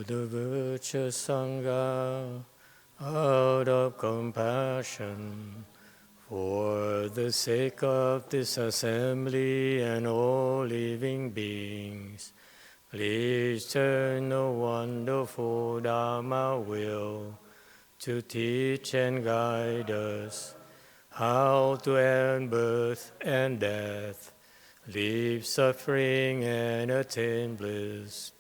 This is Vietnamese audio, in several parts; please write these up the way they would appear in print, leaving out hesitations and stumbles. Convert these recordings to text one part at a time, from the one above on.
the virtuous Sangha out of compassion for the sake of this assembly and all living beings. Please turn the wonderful Dharma wheel to teach and guide us how to end birth and death, leave suffering and attain bliss,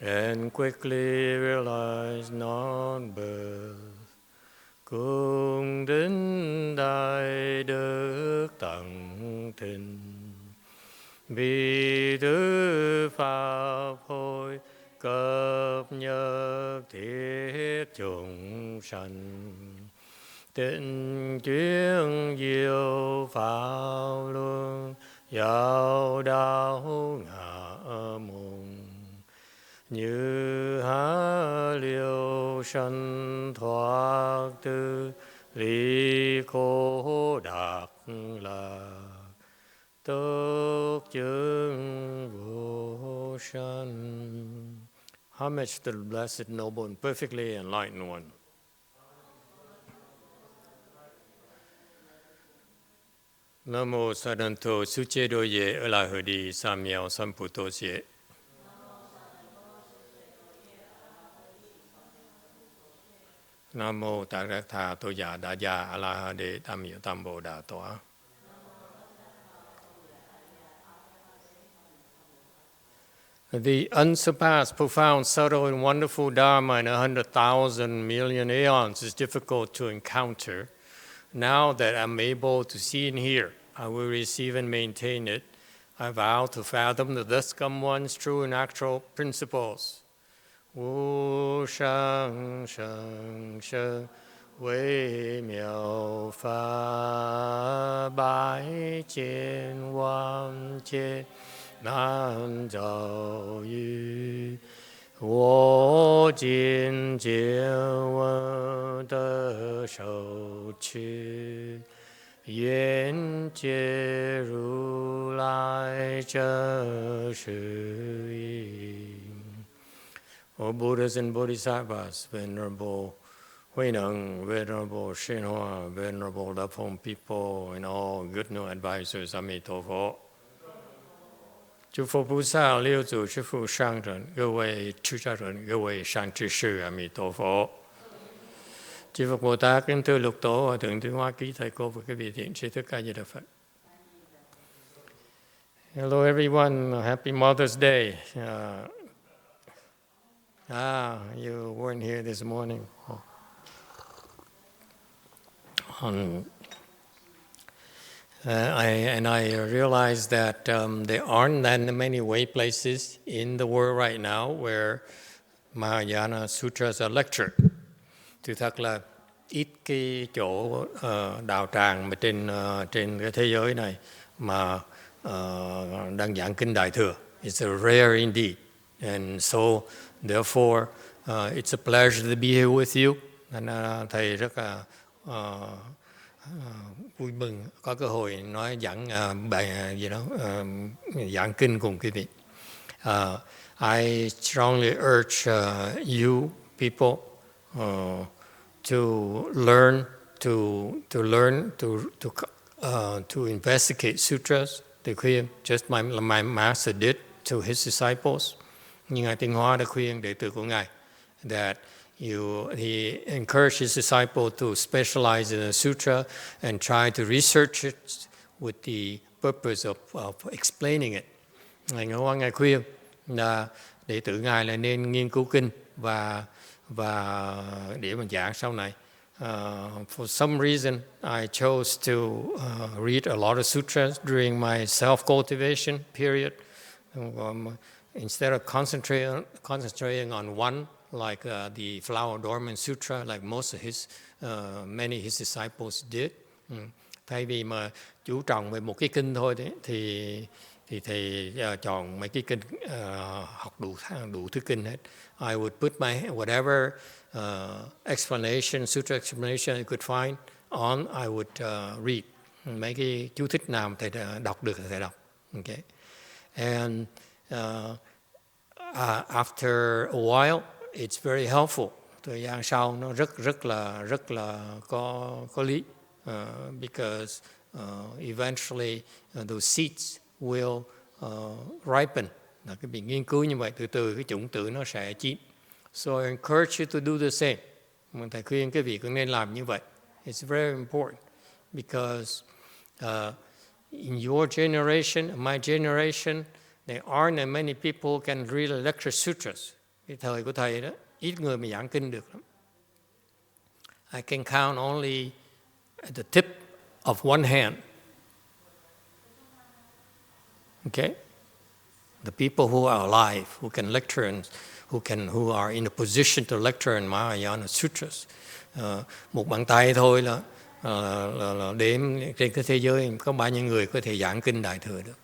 and quickly realize non-birth. Cung kính đại đức tận tình, vì tứ pháp hội cập nhật thiết chúng sanh, tịnh chuyên diệu pháp luân giáo đạo ngã mùng, như há liêu sanh thoát tư ly khổ đạt lạc, tốc chứng vô sanh. Homage to the Blessed, Noble, and Perfectly Enlightened One. Nam mô Sa Đan Tô Su Chế Đô Ye Ở La Hờ Đi Sa Miao Sam Pu Tô Xie. Nam mô Tát Rát Tha Tô Dạ Đa Dạ A La Ha Đề Tam Miệu Tam Bồ Đà Tọa. The unsurpassed, profound, subtle, and wonderful Dharma in 100,000 million aeons is difficult to encounter. Now that I'm able to see and hear, I will receive and maintain it. I vow to fathom the thus come one's true and actual principles. Wu shang sheng sheng wei miao fa bai jian wang jian nan zhao yu wo jin jian wen de shou qu yuan jie ru lai zhe shi yi. O Buddhas and Bodhisattvas, Venerable Huineng, Venerable Shenhua, Venerable Dapong people, and all good new advisors, Amitabha. Chư Phật Bồ Tát, Liêu Tzu, Chư Phụ Sang Trần, Cơ Vị Chư Gia Trần, Cơ Vị Sang Trư Sư, Amitabha. Chư Phật Bồ Tát, kính thưa Lục Tổ, Hòa Thượng Tứ Hoa Ký Thầy Cô và các vị thiện tri thức A Di Đà Phật. Hello everyone, happy Mother's Day. You weren't here this morning. I realized that there aren't that many way places in the world right now where Mahayana Sutras are lectured. Thực thật là ít cái chỗ đạo tràng mà trên cái thế giới này mà đang giảng kinh Đại Thừa. It's rare indeed. And so, therefore, it's a pleasure to be here with you. Nên thầy rất là vui mừng có cơ hội nói giảng bài gì đó giảng kinh cùng quý vị. I strongly urge you people to learn to investigate sutras. They khuyên just my master did to his disciples. Như Ngài Tinh Hóa đã khuyên đệ tử của Ngài that he encouraged his disciple to specialize in a sutra and try to research it with the purpose of explaining it. Ngài khuyên là đệ tử Ngài là nên nghiên cứu kinh và để mà giảng sau này. For some reason, I chose to read a lot of sutras during my self-cultivation period. Instead of concentrating on one, like the Flower Adornment Sutra, like most of many his disciples did, thay vì mà chú trọng về một cái kinh thôi đấy, thì thầy chọn mấy cái kinh học đủ thứ kinh hết. I would put my whatever explanation, sutra explanation I could find on. I would read mấy cái chú thích nào thầy đọc được thì thầy đọc. Okay, and after a while, it's very helpful. Thời gian sau nó rất là có lý. Because eventually those seeds will ripen. Là cái việc nghiên cứu như vậy, từ từ cái chủng tử nó sẽ chín. So I encourage you to do the same. Thầy khuyên cái vị cũng nên làm như vậy. It's very important because in your generation, my generation, there aren't as many people who can really lecture sutras. Cái thời của thầy đó, ít người mà giảng kinh được lắm. I can count only at the tip of one hand. Okay? The people who are alive, who can lecture and who are in a position to lecture in Mahayana Sutras. Một bàn tay thôi là đếm trên cái thế giới có bao nhiêu người có thể giảng kinh Đại Thừa được.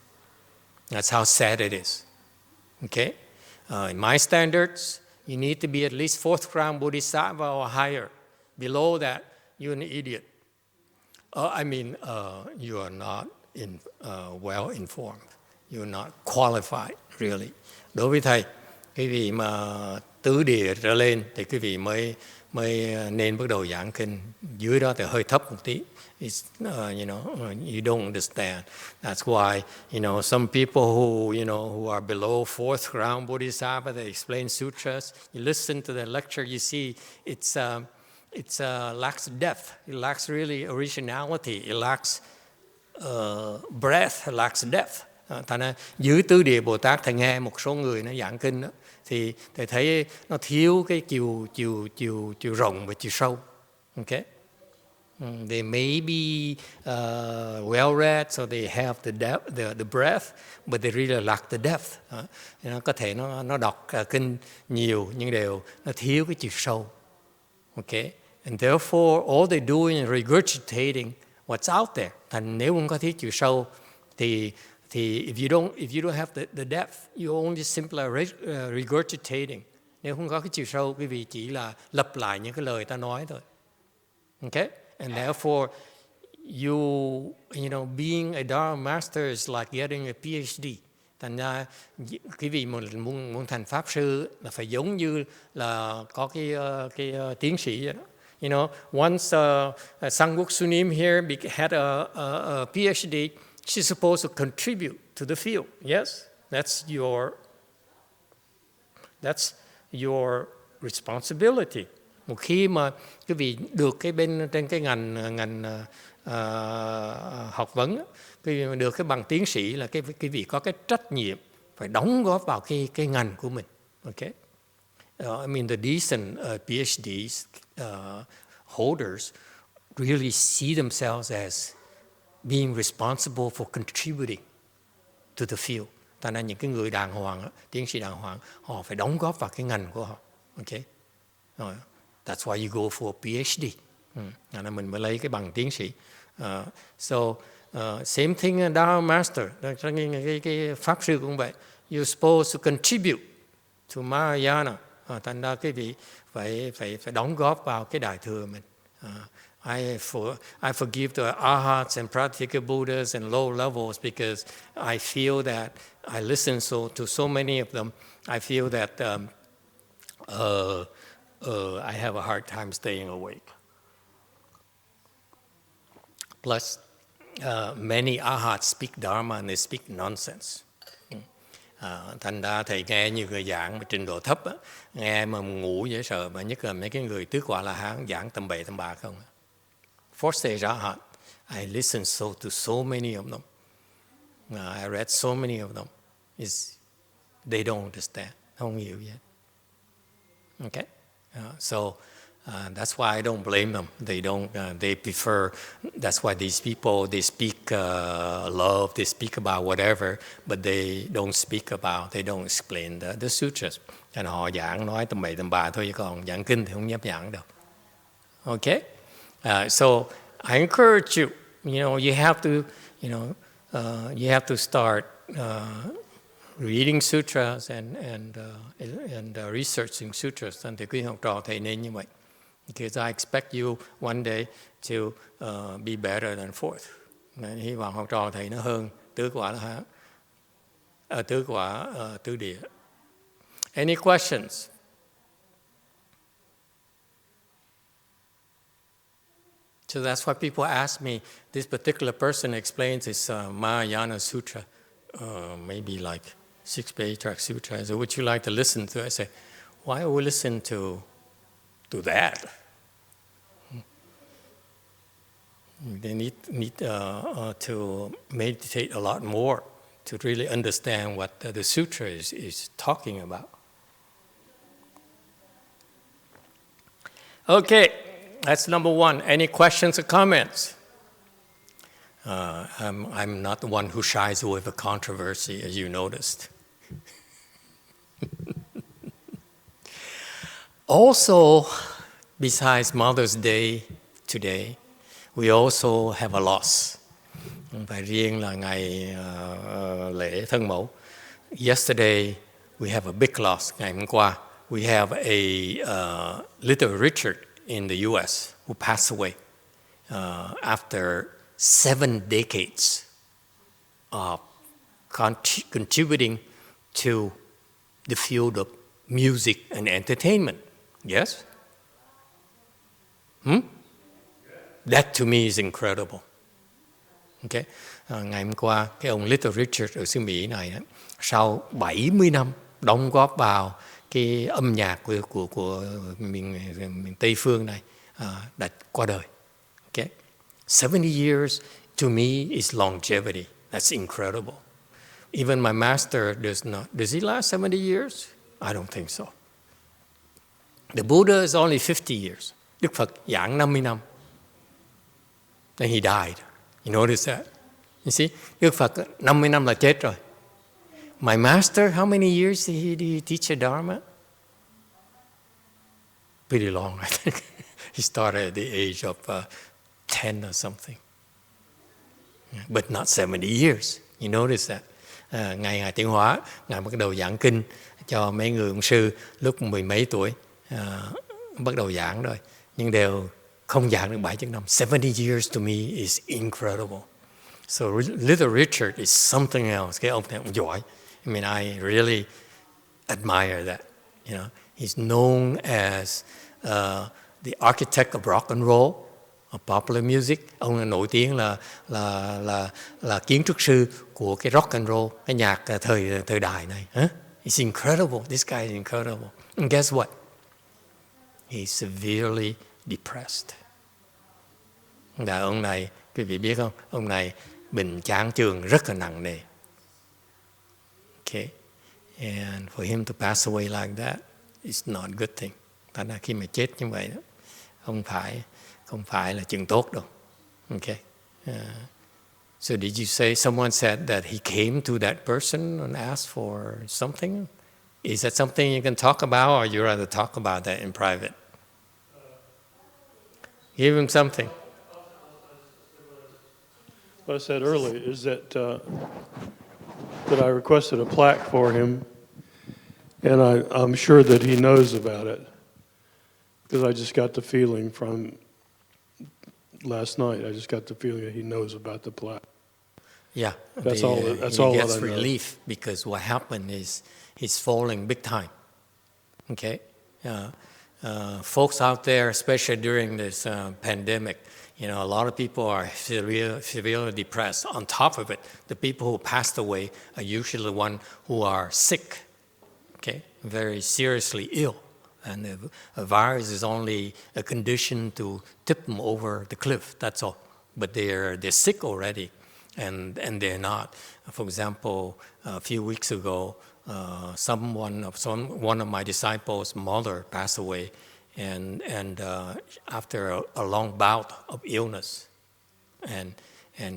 That's how sad it is. Okay? In my standards, you need to be at least 4th crown bodhisattva or higher. Below that, you're an idiot. You are not well informed. You're not qualified, really. Đối với thầy, cái vị mà tứ địa trở lên thì cái vị mới nên bắt đầu giảng kinh. Dưới đó thì hơi thấp một tí. It's, you don't understand. That's why, some people who are below 4th crown bodhisattva, they explain sutras. You listen to the lecture, you see it lacks depth. It lacks really originality. It lacks breadth. It lacks depth. Thành ra dưới tứ địa Bồ Tát, thầy nghe một số người nó giảng kinh đó, thì thầy thấy nó thiếu cái chiều rộng và chiều sâu. Okay? They may be well read, so they have the depth, the breadth, but they really lack the depth. Nó có thể nó đọc kinh nhiều nhưng nó thiếu cái chiều sâu. Okay? And therefore, all they're doing is regurgitating what's out there. Thành nếu không có thiếu chiều sâu thì if you don't have the depth, you're only simply regurgitating. Nếu không có cái chiều sâu, quý vị chỉ là lặp lại những cái lời ta nói thôi. Okay? And therefore, being a Dharma master is like getting a PhD. Thành ra quý vị muốn thành pháp sư là phải giống như là có cái tiến sĩ vậy đó. Once Sangwok Sunim here had a PhD, she's supposed to contribute to the field. Yes, that's your responsibility. Một khi mà quý vị được cái bên trên cái ngành học vấn, quý vị được cái bằng tiến sĩ là quý vị có cái trách nhiệm phải đóng góp vào cái ngành của mình. Okay? The decent PhD holders really see themselves as being responsible for contributing to the field. Thành ra những cái người đàng hoàng, tiến sĩ đàng hoàng, họ phải đóng góp vào cái ngành của họ. Okay? That's why you go for a PhD. Là mình mới lấy cái bằng tiến sĩ. Same thing in Dharma Master. Cái pháp sư cũng vậy. You're supposed to contribute to Mahayana. Thành ra cái vị phải đóng góp vào cái Đại Thừa mình. I forgive the arhats and pratyeka Buddhas and low levels because I feel that I listen to so many of them. I feel that I have a hard time staying awake. Plus, many arhats speak Dharma and they speak nonsense. Thành ra thầy nghe nhiều người giảng mà trình độ thấp á, nghe mà ngủ dễ sợ, mà nhất là mấy cái người tứ quả La Hán giảng tầm bậy tầm bạ không. Fourth stage arhat, I listen to so many of them. I read so many of them. They don't understand, không hiểu gì hết. Okay? That's why I don't blame them. They prefer, that's why these people, they speak love, they speak about whatever, but they don't explain the sutras. Cho nên họ nói tầm bậy tầm bạ thôi, chứ còn giảng kinh thì không dám giảng đâu. Okay? So I encourage you, you have to start reading sutras and researching sutras. Thì quý học trò thầy nên như vậy. Because I expect you one day to be better than fourth. Hy vọng học trò thầy nó hơn tứ quả La Hán, tứ địa. Any questions? So that's why people ask me, this particular person explains this Mahayana Sutra, maybe like 6th Patriarch Sutra. I say, would you like to listen to it? I say, why would we listen to that? They need to meditate a lot more to really understand what the sutra is talking about. Okay, that's number one. Any questions or comments? I'm not the one who shies away from controversy, as you noticed. Also, besides Mother's Day today, we also have a loss. Và riêng là ngày lễ thân mẫu. Yesterday, we have a big loss. Ngày hôm qua, we have a little Richard in the U.S. who passed away after 7 decades of contributing to the field of music and entertainment. Yes? That to me is incredible. Okay. Ngày hôm qua, cái ông Little Richard ở xứ Mỹ này, sau 70 năm đóng góp vào cái âm nhạc của miền Tây phương này, đã qua đời. Okay. 70 years to me is longevity. That's incredible. Even my master does not. Does he last 70 years? I don't think so. The Buddha is only 50 years. Đức Phật giảng 50 năm. Then he died. You notice that? You see? Đức Phật 50 năm là chết rồi. My master, how many years did he teach the Dharma? Pretty long, I think. He started at the age of 10 or something. But not 70 years. You notice that? Ngài Tiến Hóa, Ngài bắt đầu giảng kinh cho mấy người ông sư lúc 10 mấy tuổi. Bắt đầu giảng rồi. Nhưng đều không giảng được 7 năm. 70 years to me is incredible. So Little Richard is something else. Cái ông này cũng giỏi. I mean, I really admire that. You know, he's known as the architect of rock and roll, of popular music. Ông là nổi tiếng là kiến trúc sư của cái rock and roll, cái nhạc thời đại này. It's incredible. This guy is incredible. And guess what? He's severely depressed. Và ông này, quý vị biết không? Ông này bệnh chán chường rất là nặng nề. Okay. And for him to pass away like that, it's not a good thing. Thành ra khi mà chết như vậy đó, không phải là chuyện tốt đâu. Okay. So did you say, someone said that he came to that person and asked for something? Is that something you can talk about, or you rather talk about that in private? Give him something. What I said earlier is that I requested a plaque for him, and I'm sure that he knows about it, because I just got the feeling from last night. I just got the feeling that he knows about the plaque. Yeah, that's all. That's he all. Gets that I relief know. Because what happened is he's falling big time. Okay, folks out there, especially during this pandemic. You know, a lot of people are severely depressed. On top of it, the people who passed away are usually the ones who are sick, okay, very seriously ill. And the virus is only a condition to tip them over the cliff, that's all. But they're sick already, and they're not. For example, a few weeks ago, one of my disciples' mother passed away, and after a long bout of illness, and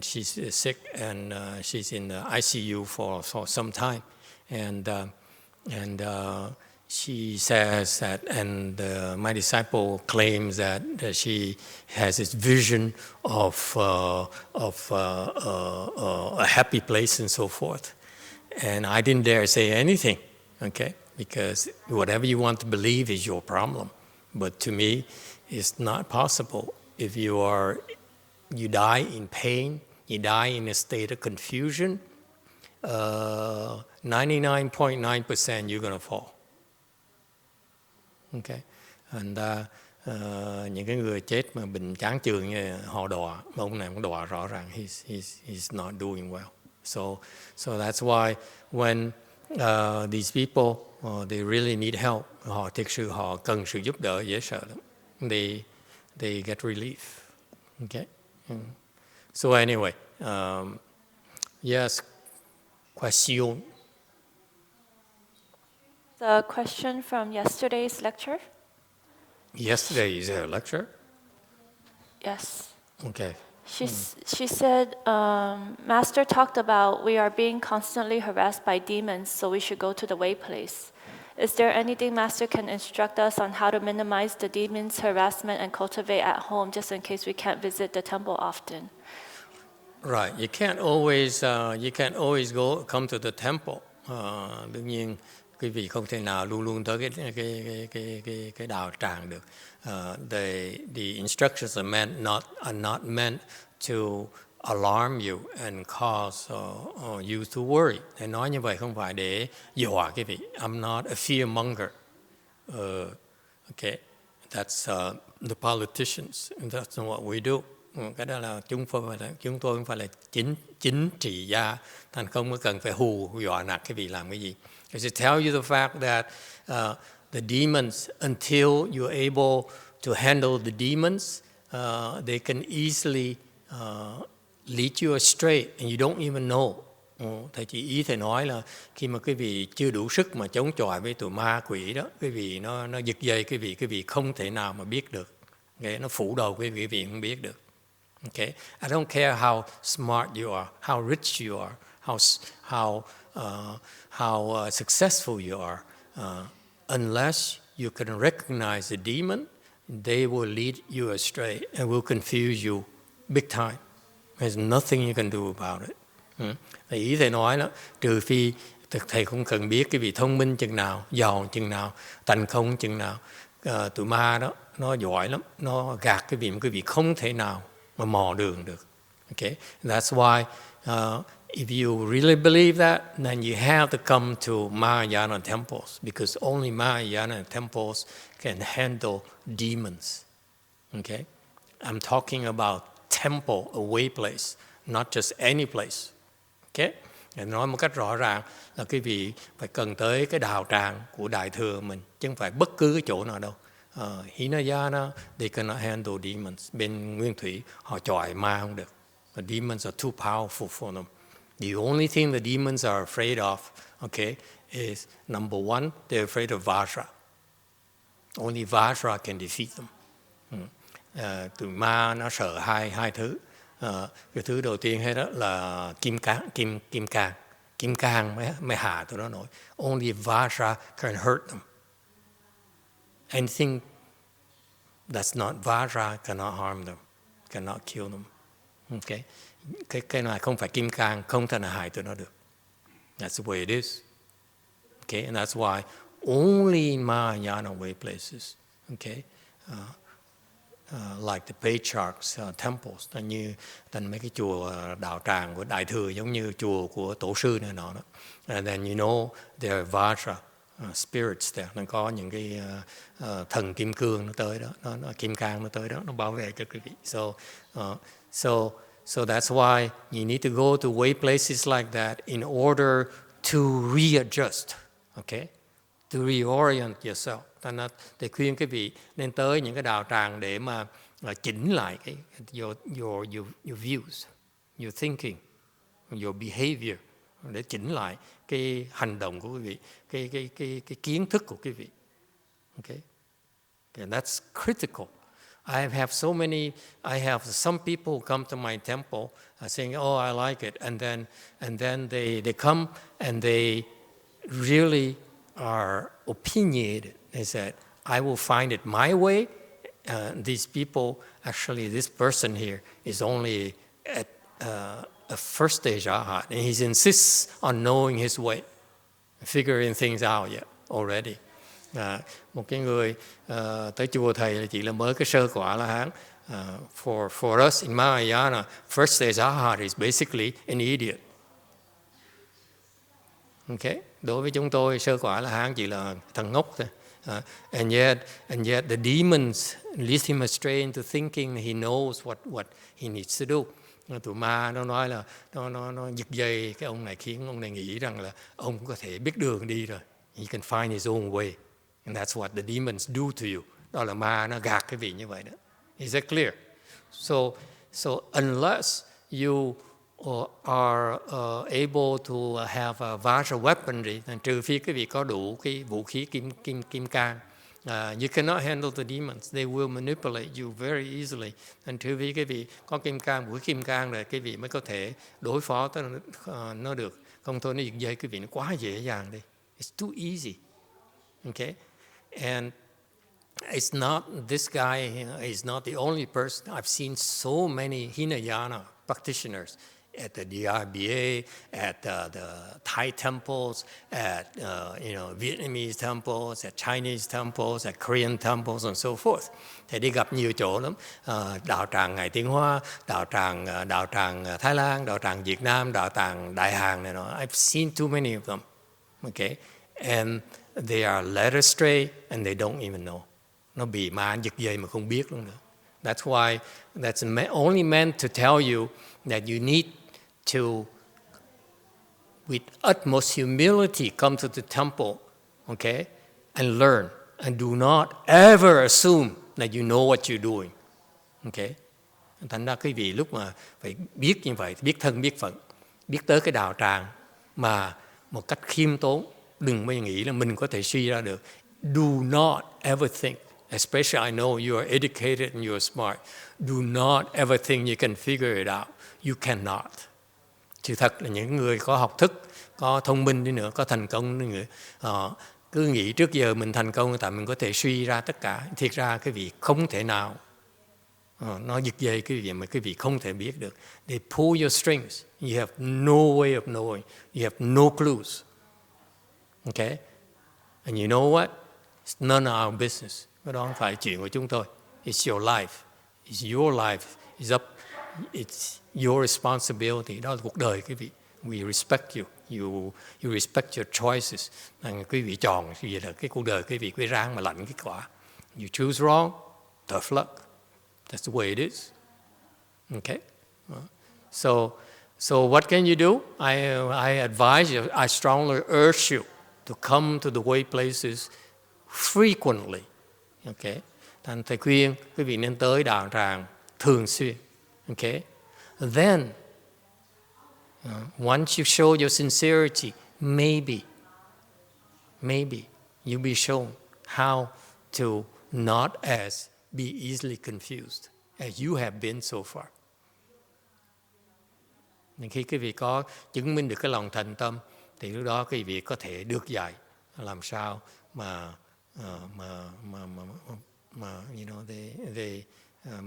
she's sick, and she's in the ICU for some time, and she says that, and my disciple claims that she has this vision of a happy place and so forth, and I didn't dare say anything, okay, because whatever you want to believe is your problem. But to me, it's not possible. If you die in pain, you die in a state of confusion, 99.9% you're going to fall. Okay, and những cái người chết mà bệnh chán chường như họ đọa, ông này cũng đọa rõ ràng he's not doing well. So that's why when these people they really need help, họ thực sự họ cần sự giúp đỡ dễ sợ lắm. They get relief. Okay. So anyway, yes, question. The question from yesterday's lecture? Yesterday's lecture? Yes. Okay. She said, Master talked about we are being constantly harassed by demons, so we should go to the way place. Is there anything Master can instruct us on how to minimize the demons' harassment and cultivate at home, just in case we can't visit the temple often? Right. You can't always come to the temple. Đương nhiên quý vị không thể nào luôn luôn tới cái đạo tràng được. The instructions are not meant to alarm you and cause you to worry. Để nói như vậy không phải để dọa quý vị. I'm not a fear monger. Okay, that's the politicians. That's not what we do. Cái đó là chúng tôi không phải là chính trị gia, thành không có cần phải hù dọa nạt cái vị làm cái gì. I should tell you the fact that the demons, until you're able to handle the demons, they can easily lead you astray and you don't even know. Thầy thầy nói là khi mà quý vị chưa đủ sức mà chống chọi với tụi ma quỷ đó, quý vị nó giật dây quý vị không thể nào mà biết được. Nó phủ đầu quý vị không biết được. Okay, I don't care how smart you are, how rich you are, how successful you are, unless you can recognize the demon, they will lead you astray and will confuse you big time. There's nothing you can do about it. Thầy nói đó, trừ phi thầy không cần biết cái vị thông minh chừng nào, giàu chừng nào, thành công chừng nào, tụi ma đó nó giỏi lắm, nó gạt cái vị không thể nào mà mò đường được. Okay, that's why if you really believe that, then you have to come to Mahayana temples, because only Mahayana temples can handle demons. Okay, I'm talking about temple, a way place, not just any place. Okay, để nói một cách rõ ràng là quý vị phải cần tới cái đạo tràng của Đại Thừa mình, chứ không phải bất cứ cái chỗ nào đâu. Hinayana, they cannot handle demons. Bên Nguyên Thủy, họ chọi ma không được. The demons are too powerful for them. The only thing the demons are afraid of, okay, is number one, they're afraid of vajra. Only vajra can defeat them. Tụi ma nó sợ hai thứ. Cái thứ đầu tiên hết đó là kim cang mới hạ tụi nó nổi. Only vajra can hurt them. Anything that's not vajra cannot harm them, cannot kill them. Okay, cái này không phải kim cang, không thể nào hại tụi nó được. That's the way it is. Okay, and that's why only in Mahayana way places. Okay, like the Patriarch's temples, như mấy cái chùa đạo tràng của Đại Thừa, giống như chùa của tổ sư này nọ đó. And then you know there are vajra spirits there, nó có những cái thần kim cương nó tới đó, nó kim cang nó tới đó, nó bảo vệ cho quý vị. So that's why you need to go to way places like that in order to readjust, okay, to reorient yourself. Để khuyên quý vị nên tới những cái đạo tràng để mà chỉnh lại cái your views, your thinking, your behavior, để chỉnh lại cái hành động của quý vị, cái kiến thức của quý vị. Okay, and that's critical. I have some people come to my temple saying, "Oh, I like it," and then they come and they really are opinionated. They said, "I will find it my way." These people, actually, this person here is only at a first stage arhat, and he insists on knowing his way, figuring things out yet already. Một cái người tới chùa thầy là chỉ là mới cái sơ quả La Hán. For us in Mahayana, first stage arhat is basically an idiot. Okay, đối với chúng tôi sơ quả La Hán chỉ là thằng ngốc thôi. And yet the demons lead him astray into thinking he knows what he needs to do. Tụi ma nó nói là nó giật dây cái ông này, khiến ông này nghĩ rằng là ông có thể biết đường đi rồi. He can find his own way. And that's what the demons do to you. Đó là ma nó gạt cái vị như vậy đó. Is that clear? So unless you are able to have a vajra weaponry, trừ phi cái vị có đủ cái vũ khí kim cang, you cannot handle the demons. They will manipulate you very easily. And trừ phi cái vị có vũ khí kim cang rồi cái vị mới có thể đối phó tới nó được. Không thôi nó giật dây cái vị nó quá dễ dàng đi. It's too easy. Okay? And it's not, this guy is not the only person. I've seen so many Hinayana practitioners at the DRBA, at the Thai temples, at Vietnamese temples, at Chinese temples, at Korean temples, and so forth. Thì đi gặp nhiều chỗ lắm. Đạo tràng Ngài Tiến Hóa, đạo tràng Thái Lan, đạo tràng Việt Nam, đạo tràng Đại Hàn này nọ. I've seen too many of them. Okay, and they are led astray and they don't even know. Nó bị ma giật dây mà không biết luôn nữa. That's why that's only meant to tell you that you need to, with utmost humility, come to the temple, okay, and learn. And do not ever assume that you know what you're doing, okay. Thành ra quý vị lúc mà phải biết như vậy, biết thân biết phận, biết tới cái đạo tràng mà một cách khiêm tốn, đừng bao nghĩ là mình có thể suy ra được. Do not ever think, especially I know you are educated and you are smart, do not ever think you can figure it out. You cannot. Sự thật là những người có học thức, có thông minh đi nữa, có thành công đi nữa, cứ nghĩ trước giờ mình thành công tại mình có thể suy ra tất cả. Thiệt ra cái vị không thể nào. Nó giật dây cái vị mà cái vị không thể biết được. They pull your strings. You have no way of knowing. You have no clues. Okay? And you know what? It's none of our business. Cái đó không phải chuyện của chúng tôi. It's your life. It's your life. It's your responsibility. Đó là cuộc đời quý vị. We respect you. You respect your choices. Quý vị chọn gì là cái cuộc đời quý vị quý ráng mà lãnh kết quả. You choose wrong, tough luck. That's the way it is. Okay? So what can you do? I advise you, I strongly urge you to come to the way places frequently. Okay? Thành thầy khuyên quý vị nên tới đạo tràng thường xuyên. Okay? Then, once you show your sincerity, maybe you'll be shown how to not be easily confused as you have been so far. Nên khi quý vị có chứng minh được cái lòng thành tâm, thì lúc đó quý vị có thể được dạy làm sao mà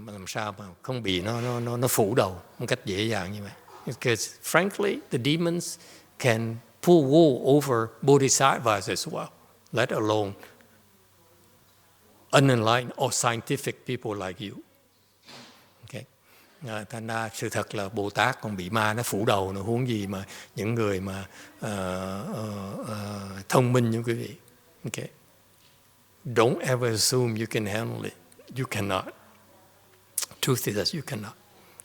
làm sao mà không bị nó phủ đầu một cách dễ dàng như vậy. Because frankly, the demons can pull wool over bodhisattvas as well, let alone unenlightened or scientific people like you. Okay. Thành ra sự thật là Bồ Tát còn bị ma nó phủ đầu, nó huống gì mà những người mà thông minh như quý vị. Okay. Don't ever assume you can handle it. You cannot. Truth is that you cannot.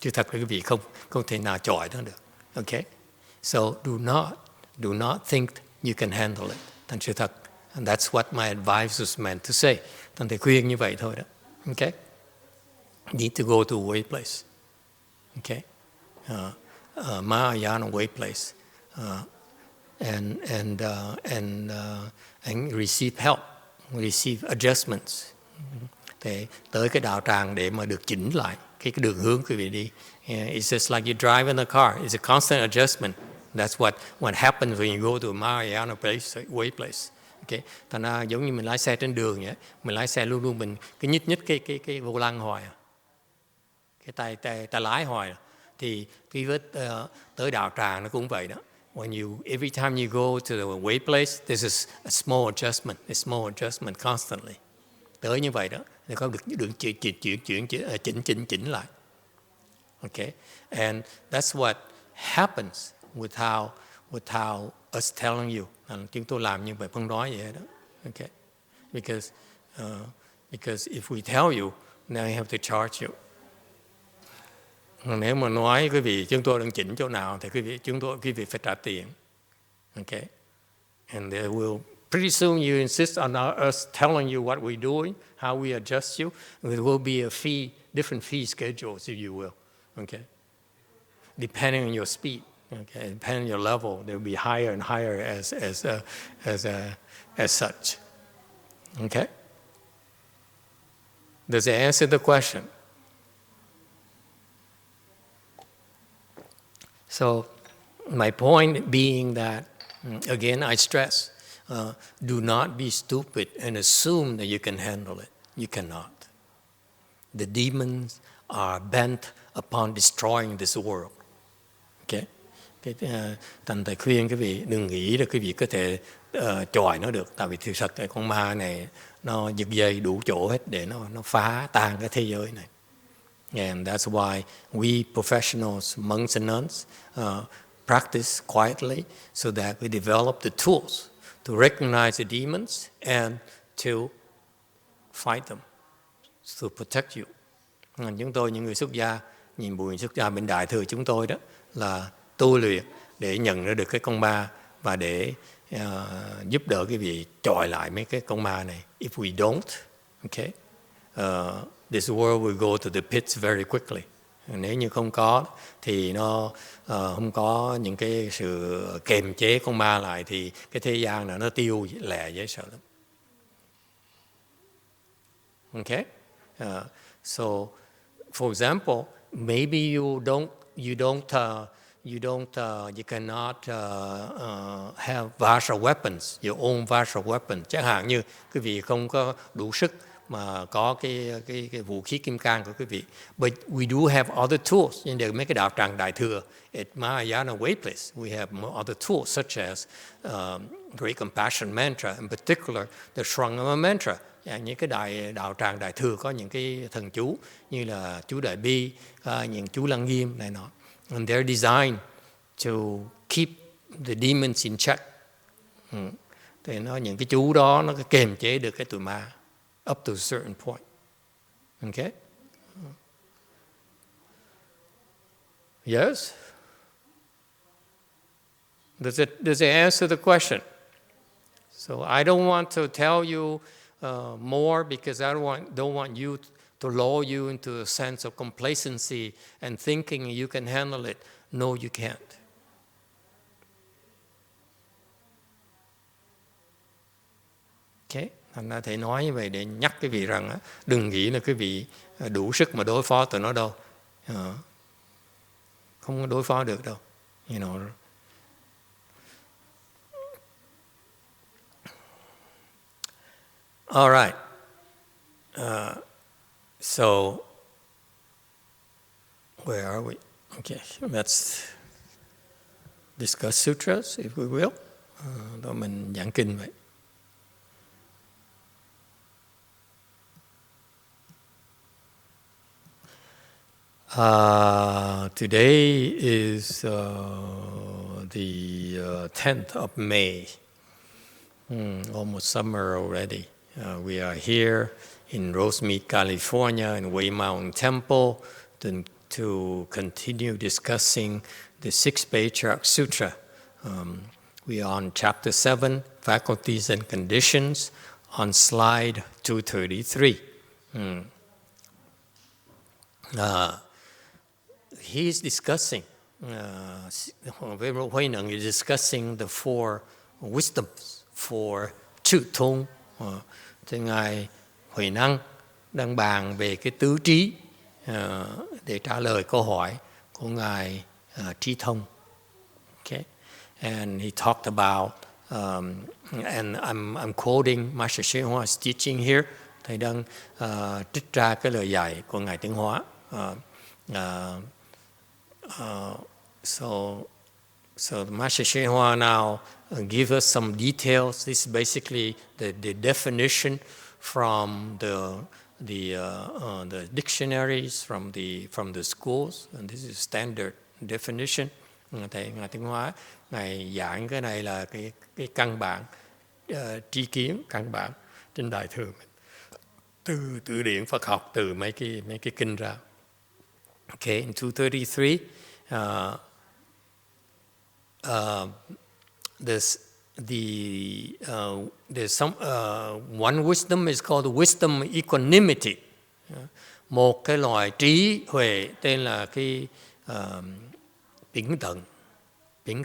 Chứ thật là quý vị không thể nào chọi nó được. Okay? So do not think you can handle it. Thành sự thật. And that's what my advice was meant to say. Thành thầy khuyên như vậy thôi đó. Okay? You need to go to a way place. Okay? Mahayana way place. And receive help. Receive adjustments. Để tới cái đạo tràng để mà được chỉnh lại cái đường hướng quý vị đi. It's just like you drive in a car. It's a constant adjustment. That's what happens when you go to a Mahayana place, way place. Okay. Thành ra giống như mình lái xe trên đường vậy. Mình lái xe luôn luôn mình cái nhích cái vô lăng hoài. Cái tay lái hoài. Thì cái vết tới đạo tràng nó cũng vậy đó. Every time you go to the way place, this is a small adjustment constantly. Tới như vậy đó, để có được chỉnh lại. Okay, and that's what happens without us telling you. Chúng tôi làm như vậy, không nói vậy đó. Okay, because if we tell you, now I have to charge you. Nếu mà nói quý vị chúng tôi đang chỉnh chỗ nào thì quý vị phải trả tiền. Okay, and they will. Pretty soon you insist on us telling you what we're doing, how we adjust you. There will be a fee, different fee schedules, if you will. Okay, depending on your speed. Okay, depending on your level, they will be higher and higher as such. Okay. Does it answer the question? So, my point being that, again, I stress, do not be stupid and assume that you can handle it. You cannot. The demons are bent upon destroying this world. Okay? Thành thầy khuyên quý vị đừng nghĩ là quý vị có thể chọi nó được. Tại vì thực sự cái con ma này nó giật dây đủ chỗ hết để nó phá tan cái thế giới này. And that's why we professionals, monks and nuns, practice quietly so that we develop the tools to recognize the demons and to fight them, to protect you. Chúng tôi, những người xuất gia, nhiệm vụ xuất gia bên Đại Thừa chúng tôi đó là tu luyện để nhận ra được cái con ma và để giúp đỡ cái vị chọi lại mấy cái con ma này. If we don't, okay, this world will go to the pits very quickly. Nếu như không có thì nó không có những cái sự kềm chế con ma lại thì cái thế gian này nó tiêu lẹ dễ sợ lắm. Okay, so for example, maybe you cannot have vajra weapons, your own vajra weapons. Chẳng hạn như quý vị không có đủ sức mà có cái vũ khí kim cang của quý vị. But we do have other tools. Nhưng để mấy cái đạo tràng Đại Thừa, at Mahayana Way Place, we have other tools such as Great Compassion Mantra, in particular the shurangama mantra. Những cái đạo tràng Đại Thừa có những cái thần chú như là chú Đại Bi, những chú Lăng Nghiêm này nọ. And they're designed to keep the demons in check. Thì những cái chú đó nó kềm chế được cái tụi ma up to a certain point. Okay? Yes? Does it answer the question? So I don't want to tell you more because I don't want you to lull you into a sense of complacency and thinking you can handle it. No, you can't. Okay? Thành ra thầy nói như vậy để nhắc quý vị rằng đừng nghĩ là quý vị đủ sức mà đối phó tụi nó đâu. Không có đối phó được đâu. You know. All right. So, where are we? Okay, let's discuss sutras, if we will. Đó mình giảng kinh vậy. Today is the 10th of May. Almost summer already. We are here in Rosemead, California, in Way Mountain Temple to continue discussing the 6th Patriarch Sutra. We are on chapter 7, Faculties and Conditions, on slide 233. He's discussing, Huệ Năng is discussing the four wisdoms for Chư Tôn. Thì Ngài Huệ Năng đang bàn về cái tứ trí để trả lời câu hỏi của Ngài Trí Thông. Okay? And he talked about, and I'm quoting Master YongHua's teaching here. Thầy đang trích ra cái lời dạy của Ngài Tiến Hóa. So Master YongHua now give us some details. This is basically the definition from the dictionaries from the schools, and this is standard definition. Thầy Ngài Tiến Hóa Ngài giảng cái này là cái căn bản tri kiến căn bản trên đại thừa, từ từ điển Phật học, từ mấy cái kinh ra. Okay, in 233, there's some one wisdom is called wisdom equanimity. Một cái loại trí huệ tên là cái bình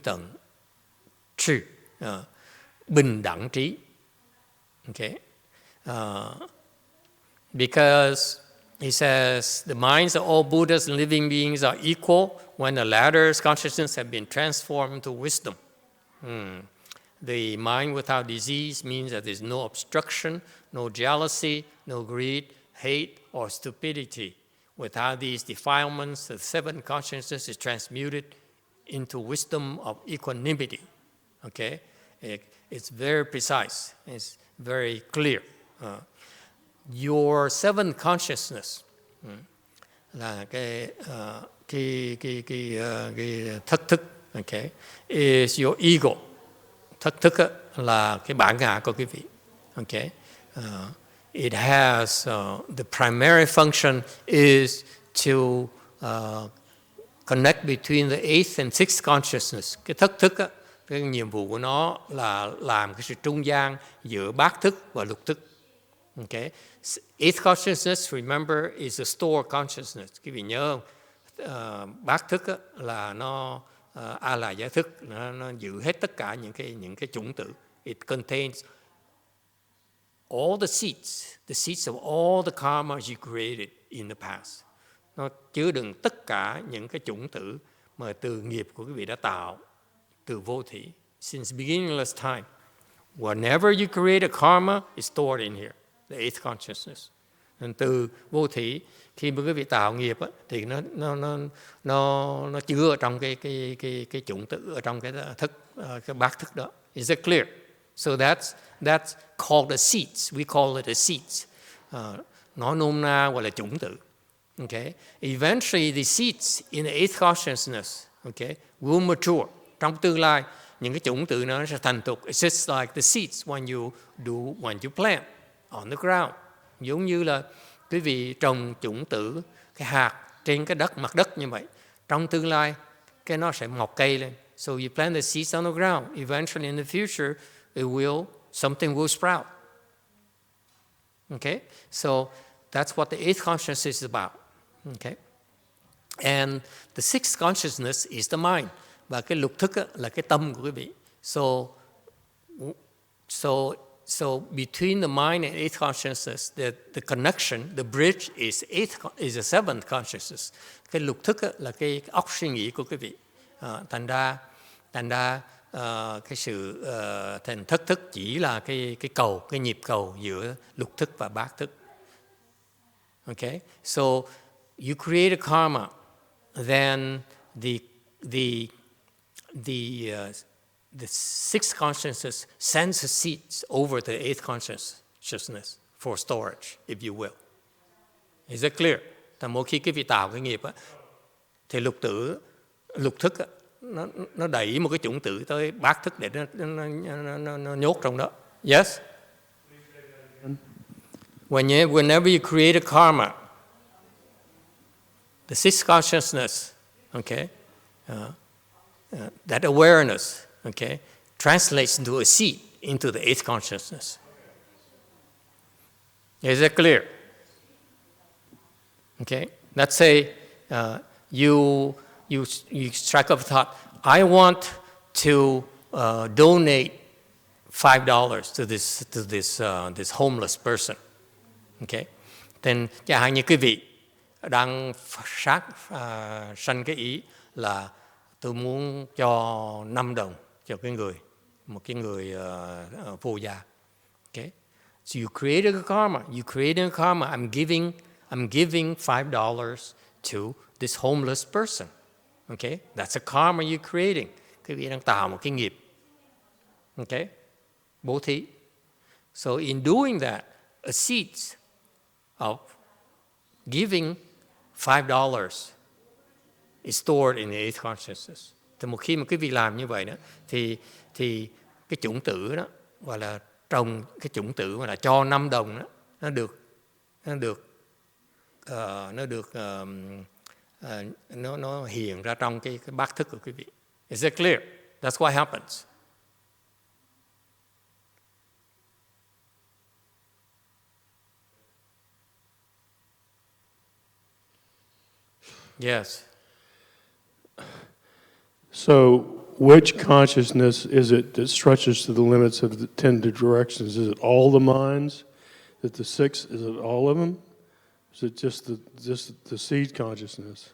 tận trí, bình đẳng trí. Okay, because he says the minds of all Buddhas and living beings are equal when the latter's consciousness have been transformed into wisdom. The mind without disease means that there's no obstruction, no jealousy, no greed, hate, or stupidity. Without these defilements, the seven consciousness is transmuted into wisdom of equanimity. Okay, it's very precise. It's very clear. Your seven consciousness là cái thất thức. Okay, is your ego. Thất thức là cái bản ngã của quý vị. Okay, it has the primary function is to connect between the eighth and sixth consciousness. Cái thất thức cái nhiệm vụ của nó là làm cái sự trung gian giữa bát thức và lục thức. Okay, eighth consciousness, remember, is a store consciousness. Quý vị nhớ không? Bát thức là nó a là giải thức, nó giữ hết tất cả những cái chủng tử. It contains all the seeds of all the karmas you created in the past. Nó chứa đựng tất cả những cái chủng tử mà từ nghiệp của quý vị đã tạo từ vô thỉ since beginningless time. Whenever you create a karma, it's stored in here, the eighth consciousness. Nên từ vô thỉ, khi mà quý vị tạo nghiệp á, thì nó chứa ở trong cái chủng tử, ở trong cái thức, cái bát thức đó. Is it clear? So that's called the seeds. We call it the seeds. Nói nôm na gọi là chủng tử. Okay. Eventually, the seeds in the eighth consciousness, okay, will mature. Trong tương lai, những cái chủng tử nó sẽ thành thục. It's just like the seeds when you plant on the ground. Giống như là quý vị trồng chủng tử, cái hạt trên cái mặt đất như vậy. Trong tương lai, cái nó sẽ mọc cây lên. So you plant the seeds on the ground. Eventually, in the future, something will sprout. Okay, so that's what the eighth consciousness is about. Okay, and the sixth consciousness is the mind. Và cái lục thức là cái tâm của quý vị. So between the mind and eighth consciousness, the connection, the bridge is a seventh consciousness. Cái lục thức là cái óc suy nghĩ của quý vị. Thành ra cái sự thành thất thức chỉ là cái cầu, cái nhịp cầu giữa lục thức và bát thức. Okay, so you create a karma, then the sixth consciousness sends the seeds over the eighth consciousness for storage, if you will. Is that clear? Tại mỗi khi quý vị tạo cái nghiệp á, thì lục thức á, nó đẩy một cái chủng tử tới bát thức để nó nhốt trong đó. Yes? Whenever you create a karma, the sixth consciousness, okay, that awareness, okay, translates into a seed into the eighth consciousness. Is that clear? Okay, let's say you strike up a thought. I want to donate $5 to this homeless person. Okay, then chẳng hạn như quý vị đang sanh cái ý là tôi muốn cho $5 cho một cái người vô gia. Okay, so you created a karma. You created a karma. I'm giving $5 to this homeless person. Okay, that's a karma you're creating. Quý vị đang tạo một cái nghiệp. Okay, bố thí. So in doing that, a seed of giving $5 is stored in the eighth consciousness. Thì một khi mà quý vị làm như vậy đó, thì cái chủng tử đó gọi là trong cái chủng tử mà là cho 5 đồng đó, nó hiện ra trong cái bát thức của quý vị. Is that clear? That's what happens. Yes. So, which consciousness is it that stretches to the limits of the 10 directions? Is it all the minds? Is it the 6? Is it all of them? Is it just the seed consciousness?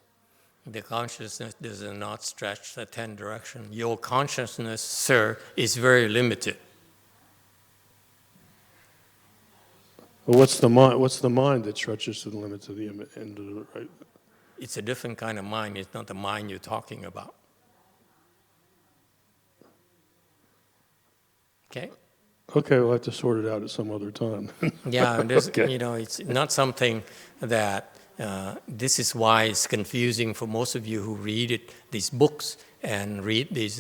The consciousness does not stretch the 10 directions. Your consciousness, sir, is very limited. Well, what's the mind? What's the mind that stretches to the limits of the end of the right? It's a different kind of mind. It's not the mind you're talking about. Okay? Okay, we'll have to sort it out at some other time. Yeah, Okay. It's not something that, this is why it's confusing for most of you who read these books and read these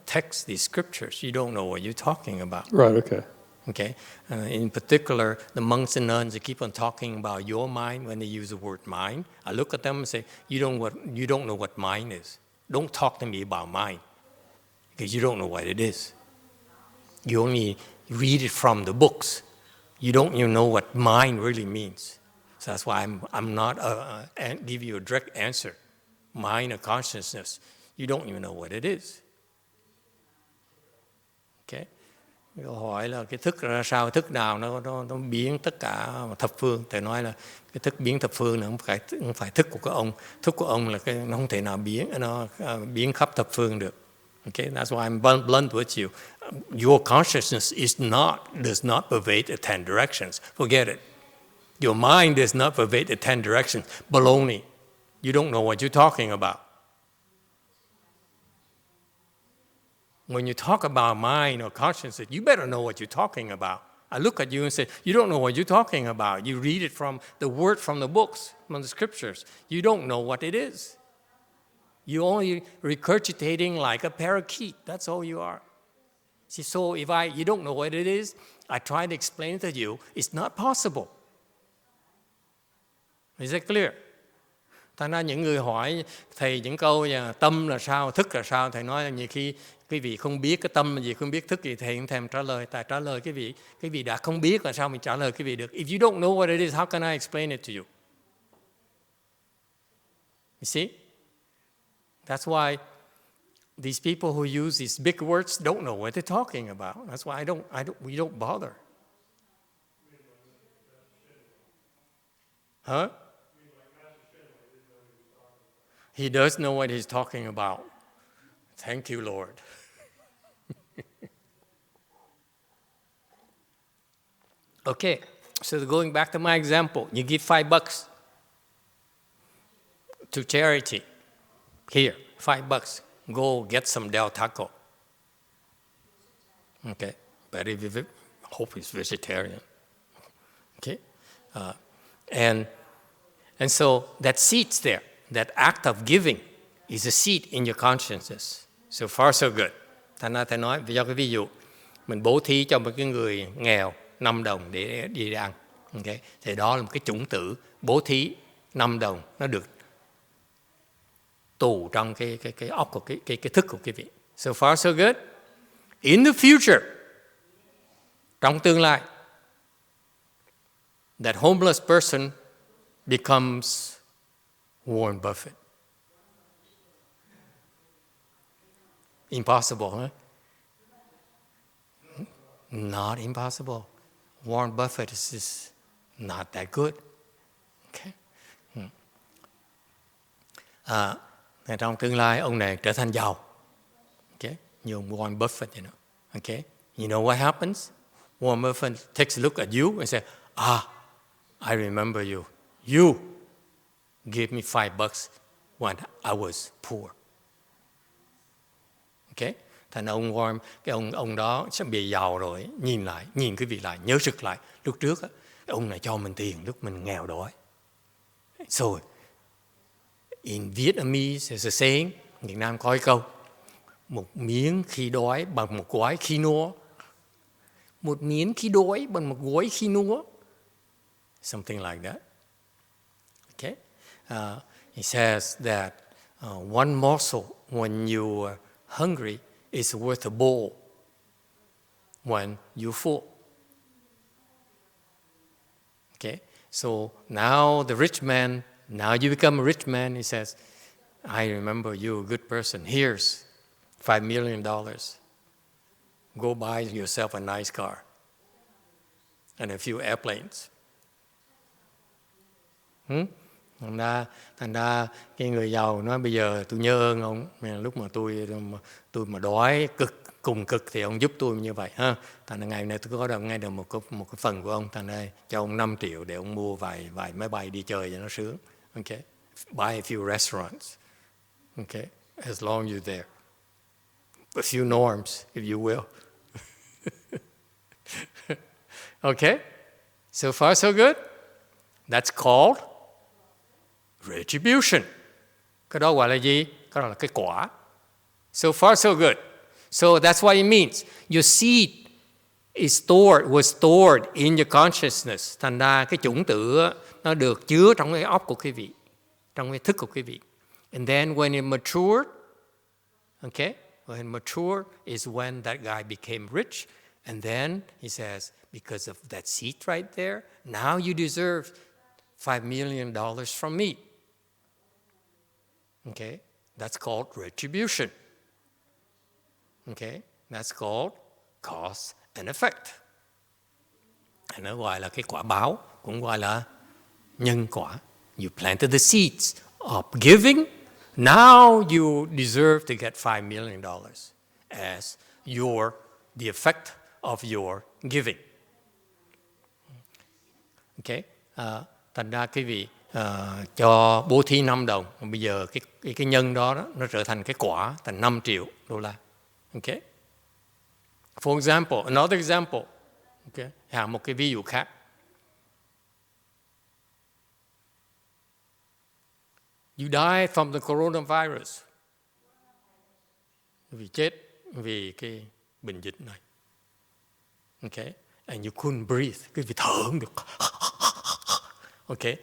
texts, these scriptures. You don't know what you're talking about. Right, okay. Okay? In particular, the monks and nuns, they keep on talking about your mind when they use the word mind. I look at them and say, you don't know what mind is. Don't talk to me about mind, because you don't know what it is. You only read it from the books. You don't even know what mind really means. So that's why I'm not give you a direct answer. Mind or consciousness, you don't even know what it is. Okay? Câu hỏi là cái thức ra sao, thức nào nó biến tất cả thập phương. Thầy nói là cái thức biến thập phương là không phải thức của các ông. Thức của ông là nó không thể nào biến khắp thập phương được. Okay, that's why I'm blunt with you. Your consciousness does not pervade the 10 directions. Forget it. Your mind does not pervade the 10 directions. Baloney. You don't know what you're talking about. When you talk about mind or consciousness, you better know what you're talking about. I look at you and say, you don't know what you're talking about. You read it from the word from the books, from the scriptures. You don't know what it is. You're only regurgitating like a parakeet. That's all you are. See, so if you don't know what it is, I try to explain it to you. It's not possible. Is that clear? Thành ra những người hỏi thầy những câu như tâm là sao, thức là sao, thầy nói là nhiều khi quý vị không biết cái tâm là gì, không biết thức gì, thầy không thèm trả lời. Tại trả lời quý vị đã không biết là sao mình trả lời quý vị được. If you don't know what it is, how can I explain it to you? You see? That's why these people who use these big words don't know what they're talking about. That's why we don't bother. Huh? He does know what he's talking about. Thank you, Lord. Okay, so going back to my example, you give $5 to charity. Here, $5. Go get some Del Taco. Okay, but I hope it's vegetarian. Okay, and so that seed's there. That act of giving is a seed in your consciousness. So far, so good. Thành ra thầy nói, cho cái ví dụ, mình bố thí cho một cái người nghèo 5 đồng để đi ăn. Okay? Thì đó là một cái chủng tử bố thí 5 đồng, nó được tù trong cái óc của cái thức của quý vị. So far, so good. In the future, trong tương lai, that homeless person becomes Warren Buffett. Impossible, huh? Not impossible. Warren Buffett is not that good. Okay. Trong tương lai, ông này trở thành giàu. Okay. Như ông Warren Buffett, you know. Okay. You know what happens? Warren Buffett takes a look at you and says, I remember you. You gave me $5 when I was poor. Okay? Thành ông Warren, ông đó sẽ bị giàu rồi, nhìn cái vị lại, nhớ sực lại. Lúc trước, ông này cho mình tiền lúc mình nghèo đói. So, in Vietnamese, there's a saying, Việt Nam có cái câu, một miếng khi đói bằng một gói khi no. một miếng khi đói bằng một gói khi no. Something like that. Okay? He says that one morsel when you are hungry is worth a bowl when you're full. Okay? So now the rich man, now you become a rich man, he says, I remember you're a good person. Here's $5 million. Go buy yourself a nice car and a few airplanes. Thành ra cái người giàu nói bây giờ tôi nhớ ơn ông, lúc mà tôi mà đói cùng cực thì ông giúp tôi như vậy ha. Thành ra ngày nay tôi có được ngay được một cái phần của ông, thành ra cho ông 5 triệu để ông mua vài máy bay đi chơi cho nó sướng. Okay, buy a few restaurants. Okay, as long as you're there, a few norms, if you will. Okay, so far so good. That's called Retribution. Cái đó gọi là gì? Cái đó là cái quả. So far so good. So that's what it means. Your seed was stored in your consciousness. Thành ra cái chủng tử nó được chứa trong cái óc của quý vị, trong cái thức của quý vị. And then when it matured, okay, when it matured is when that guy became rich. And then he says, because of that seed right there, now you deserve $5 million from me. Okay, that's called retribution. Okay, that's called cause and effect. Nó gọi là cái quả báo, cũng gọi là nhân quả. You planted the seeds of giving, now you deserve to get $5 million as the effect of your giving. Okay, thành ra quý vị cho bố thí 5 đồng, bây giờ cái nhân đó nó trở thành cái quả, thành 5 triệu đô la. Okay. For example, another example. Okay. Một cái ví dụ khác. You die from the coronavirus. Vì chết vì cái bệnh dịch này. Okay. And you couldn't breathe. Cái vì thở không được. Okay.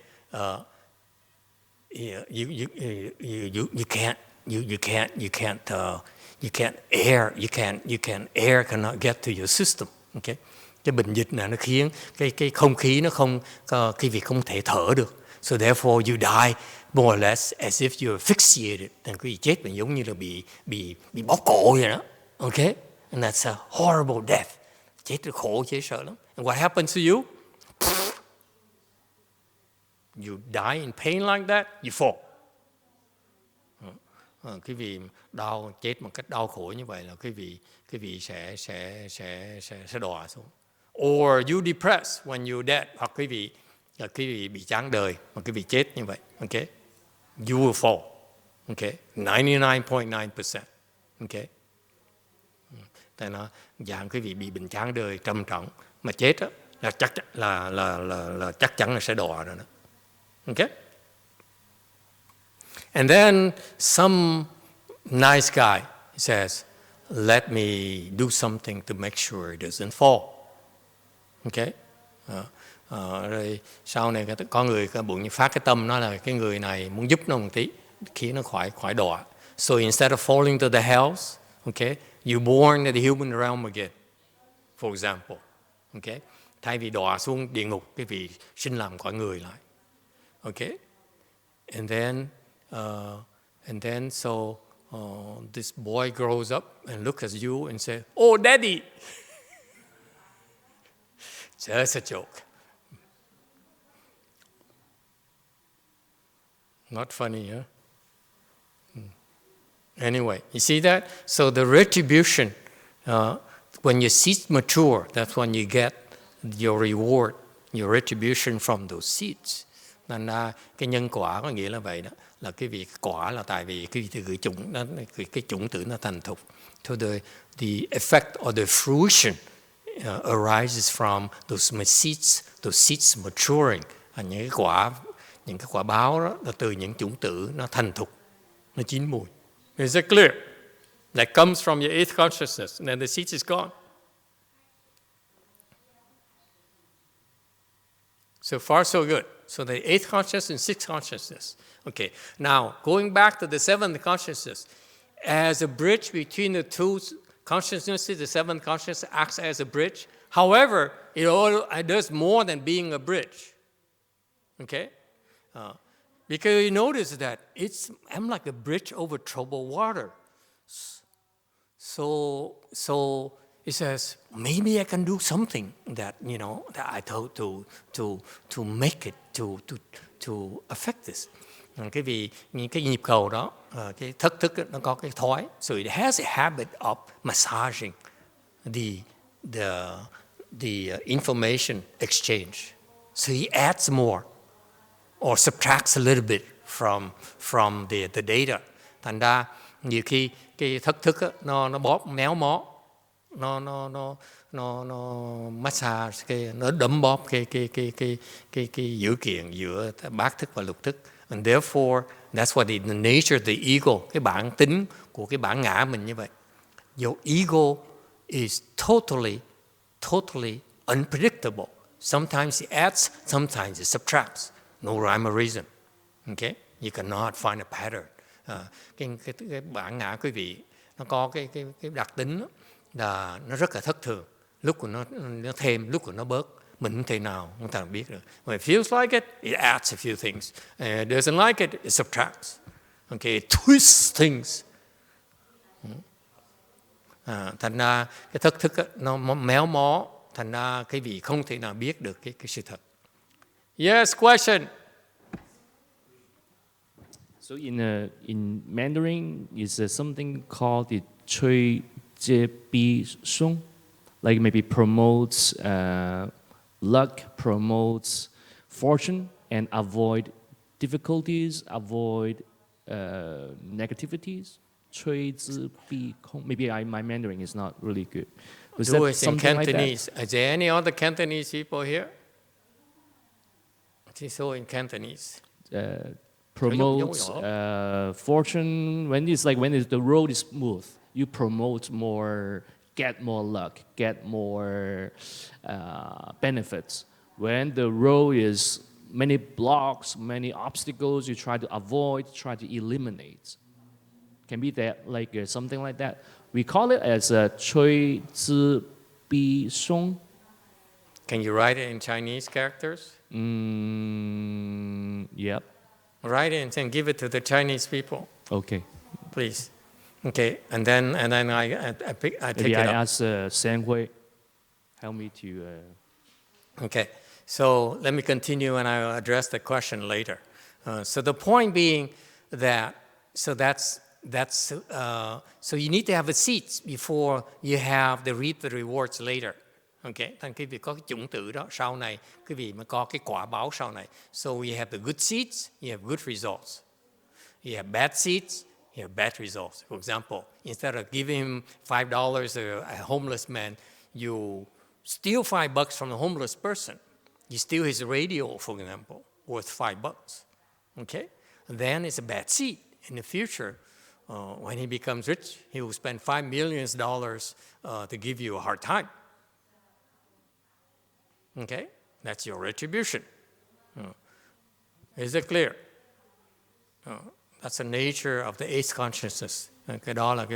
Air cannot get to your system. Okay. Cái bệnh dịch này nó khiến cái không khí nó không, cái việc không thể thở được. So therefore you die more or less as if you're asphyxiated. Thành quý vị chết mà giống như là bị bóp cổ vậy đó. Okay. And that's a horrible death. Chết là khổ, chết sợ lắm. And what happens to you? You die in pain like that, you fall. Cái vị đau, chết một cách đau khổ như vậy là cái vị sẽ đọa xuống. Or you depressed when you're dead, hoặc cái vị bị chán đời mà cái vị chết như vậy. Okay, you will fall. Okay, 99.9%. Okay. Tại nó dạng cái vị bị bệnh chán đời trầm trọng mà chết đó, là chắc chắn là sẽ đọa rồi đó. Okay. And then some nice guy says, let me do something to make sure it doesn't fall. Okay. Rồi sau này có người bụng như phát cái tâm nó là cái người này muốn giúp nó một tí khiến nó khỏi đọa. So instead of falling to the hells, okay, you born in the human realm again, for example. Okay. Thay vì đọa xuống địa ngục, cái vị sinh làm cõi người lại. Okay. And then so this boy grows up and looks at you and says, "Oh, Daddy." Just a joke. Not funny, huh? Anyway, you see that? So the retribution, when your seeds mature, that's when you get your reward, your retribution from those seeds. Nên cái nhân quả có nghĩa là vậy đó, là cái việc quả là tại vì cái chủng đó, cái chủng tử nó thành thục. So the effect or the fruition arises from those seeds maturing. Những cái quả báo đó là từ những chủng tử nó thành thục, nó chín mùi. Is it clear? That comes from your eighth consciousness, and then the seeds is gone. So far, so good. So the 8th consciousness and 6th consciousness. Okay, now going back to the 7th consciousness, as a bridge between the two consciousnesses, the 7th consciousness acts as a bridge. However, it does more than being a bridge. Okay? Because you notice that I'm like a bridge over troubled water. So it says, maybe I can do something that, that I told to make it, to affect this. Cái vì những cái nhịp cầu đó, cái thất thức nó có cái thói. So it has a habit of massaging the information exchange. So he adds more or subtracts a little bit from the data. Thành ra nhiều khi cái thất thức á, nó bóp méo mó, nó massage, nó đấm bóp cái dữ kiện giữa bát thức và lục thức. And therefore, that's what the nature of the ego, cái bản tính của cái bản ngã mình như vậy. Your ego is totally unpredictable. Sometimes it adds, sometimes it subtracts. No rhyme or reason. Okay? You cannot find a pattern. Cái bản ngã quý vị, nó có cái đặc tính đó, là nó rất là thất thường. Lúc của nó thêm, lúc của nó bớt. Mình không thể nào biết được. When it feels like it adds a few things. It doesn't like it subtracts. Okay, it twists things. Thành ra cái thất thức nó méo mó. Thành ra cái vị không thể nào biết được cái sự thật. Yes, question. So in Mandarin, is there something called the Chui Jie Bi Sung? Like maybe promotes luck, promotes fortune, and avoid difficulties, avoid negativities. Chui Zi Bi Kong. Maybe my Mandarin is not really good. Was Do that it in something Cantonese. like that? Is there any other Cantonese people here? So in Cantonese. Promotes fortune when the road is smooth. You promote more, get more luck, get more benefits. When the road is many blocks, many obstacles, you try to avoid, try to eliminate. Can be that like something like that. We call it as Chui Zi Bi Song. Can you write it in Chinese characters? Yep. Write it and give it to the Chinese people, Okay. please. Okay, and then I take Maybe it I up. ask Sang Hui, help me to. Okay, so let me continue and I'll address the question later. So the point being that, so you need to have a seed before you have to reap the rewards later. Okay, thành quý vị có cái chủng tử đó, sau này quý vị mới có cái quả báo sau này. So you have the good seeds, you have good results. You have bad seeds, you have bad results. For example, instead of giving him $5 to a homeless man, you steal $5 from the homeless person. You steal his radio, for example, worth $5. Okay, and then it's a bad seed. In the future, when he becomes rich, he will spend $5 million to give you a hard time. Okay, that's your retribution. Is it clear? That's the nature of the 8th consciousness. Cái đó là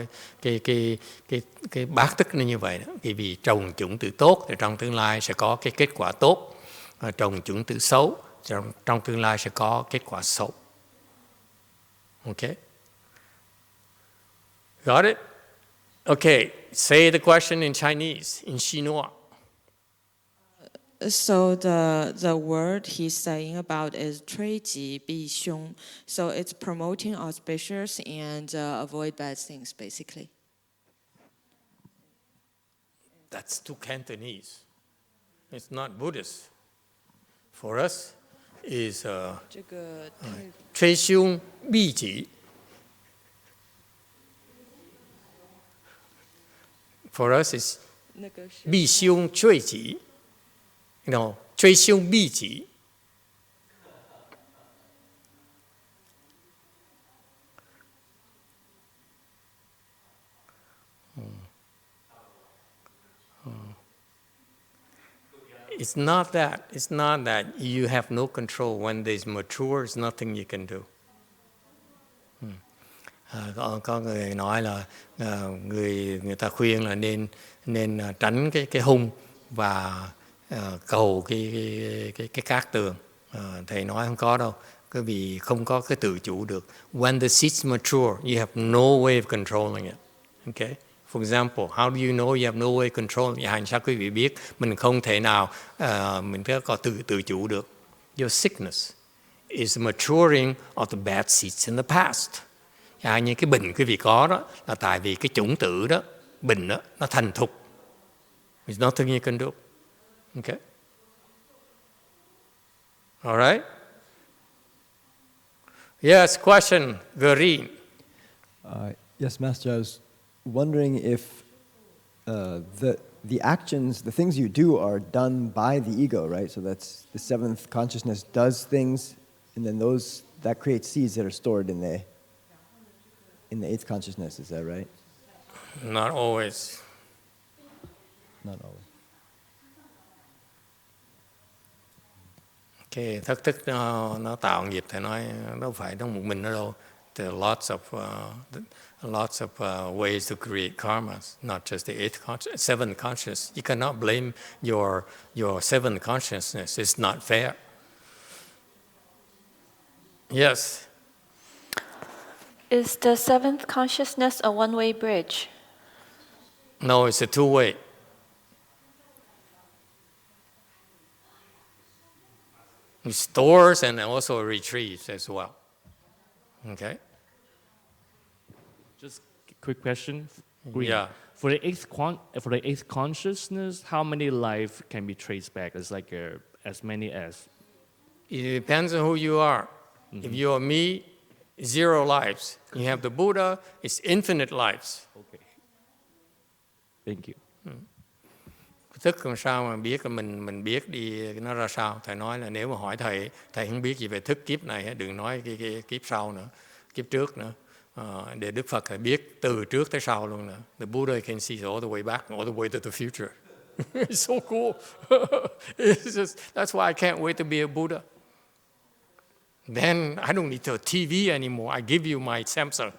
cái bát thức nó như vậy đó. Vì trồng chủng tử tốt thì trong tương lai sẽ có cái kết quả tốt. Trồng chủng tử xấu trong tương lai sẽ có kết quả xấu. Okay? Got it? Okay, say the question in Chinese, in Chinois. So the word he's saying about is 推己避凶. So it's promoting auspicious and avoid bad things, basically. That's too Cantonese. It's not Buddhist. For us, is 这个吹凶避己. For us, it's 那个是避凶追己. No, 追凶避己. it's not that. It's not that you have no control. When they mature, there's nothing you can do. Có người nói là người ta khuyên là nên tránh cái hung và cầu cái cát tường. Thầy nói không có đâu, bởi vì không có cái tự chủ được. When the seeds mature, you have no way of controlling it. Okay? For example, how do you know you have no way of controlling? Hành sao quý vị biết mình không thể nào mình có tự chủ được? Your sickness is maturing of the bad seeds in the past. Như cái bệnh quý vị có đó là tại vì cái chủng tử đó, bệnh đó, nó thành thục. There's nothing you can do. Okay? All right? Yes, question, Garin. Yes, Master, I was wondering if the actions, the things you do are done by the ego, right? So that's the seventh consciousness does things, and then that creates seeds that are stored in the eighth consciousness, is that right? Not always. Not always. Cái thất thức nó tạo nghiệp, thầy nói đâu phải trong một mình nó đâu. There are lots of ways to create karmas, not just the seventh consciousness. You cannot blame your seventh consciousness. It's not fair. Yes. Is the seventh consciousness a one-way bridge? No, it's a two-way. It stores and also retrieves as well. Okay? Just a quick question. Yeah. For the eighth consciousness, how many life can be traced back? It's like as many as. It depends on who you are. Mm-hmm. If you are me, 0 lives. You have the Buddha, it's infinite lives. Okay. Thank you. Thức làm sao mà biết là mình biết đi nó ra sao? Thầy nói là nếu mà hỏi thầy không biết gì về thức kiếp này, đừng nói cái kiếp sau nữa, kiếp trước nữa. Để Đức Phật biết từ trước tới sau luôn nữa. The Buddha can see all the way back, all the way to the future. It's so cool. That's why I can't wait to be a Buddha. Then I don't need a TV anymore. I give you my Samsung.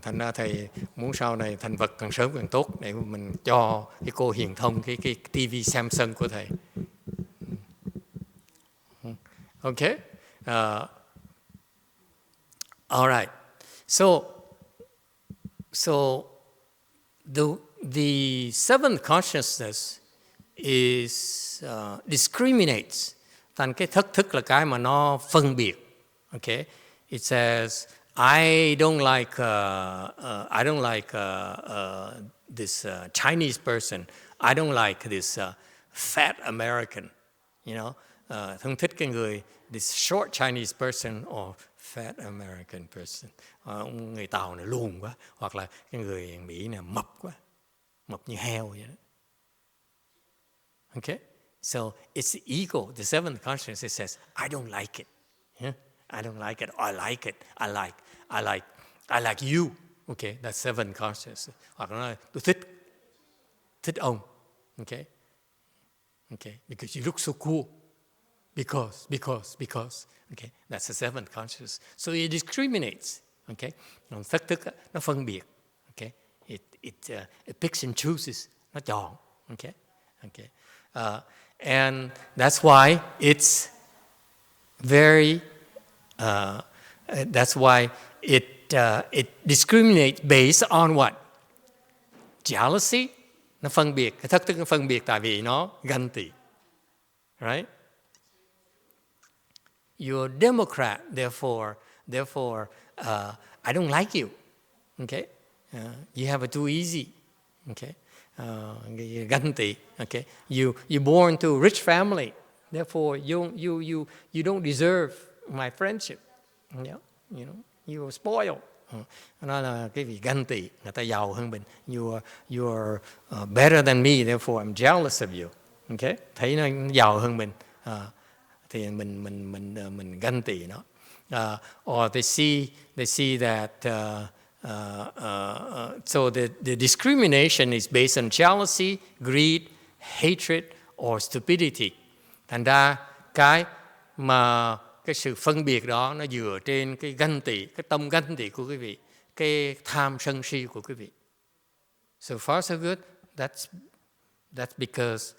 Thành ra thầy muốn sau này thành Phật càng sớm càng tốt để mình cho cái cô hiền thông cái TV Samsung của thầy. Okay? All right. So the seventh consciousness is discriminates. Thành cái thất thức là cái mà nó phân biệt. Okay? It says I don't like this Chinese person. I don't like this fat American. You know, không thích cái người this short Chinese person or fat American person. Người Tàu này lùn quá, hoặc là cái người Mỹ này mập quá, mập như heo vậy đó. Okay, so it's the ego, the seventh consciousness. It says I don't like it. Yeah? I don't like it. I like it. I like you. Okay, that's seven consciousness. Hoặc là nói tôi thích ông. Okay, because you look so cool. Because. Okay, that's the seventh consciousness. So it discriminates. Okay, thất thức nó phân biệt. Okay, it picks and chooses. Nó chọn. Okay. And that's why it's very. That's why it discriminates based on what? Jealousy. Nó phân biệt, cái thất thức nó phân biệt tại vì nó ganh tị. Right? You're a Democrat, therefore, I don't like you. Okay? You have it too easy. Okay? Ganh tị. Okay? You're born to a rich family, therefore you don't deserve my friendship. You know, you are spoiled. Nó là cái vị ganh tị, người ta giàu hơn mình. You are better than me, therefore I'm jealous of you. Okay? Thấy nó giàu hơn mình, thì mình ganh tị nó. Or they see that So the discrimination is based on jealousy, greed, hatred, or stupidity. Thành ra cái sự phân biệt đó nó dựa trên cái ganh tị, cái tâm ganh tị của quý vị, cái tham sân si của quý vị. So far so good. That's because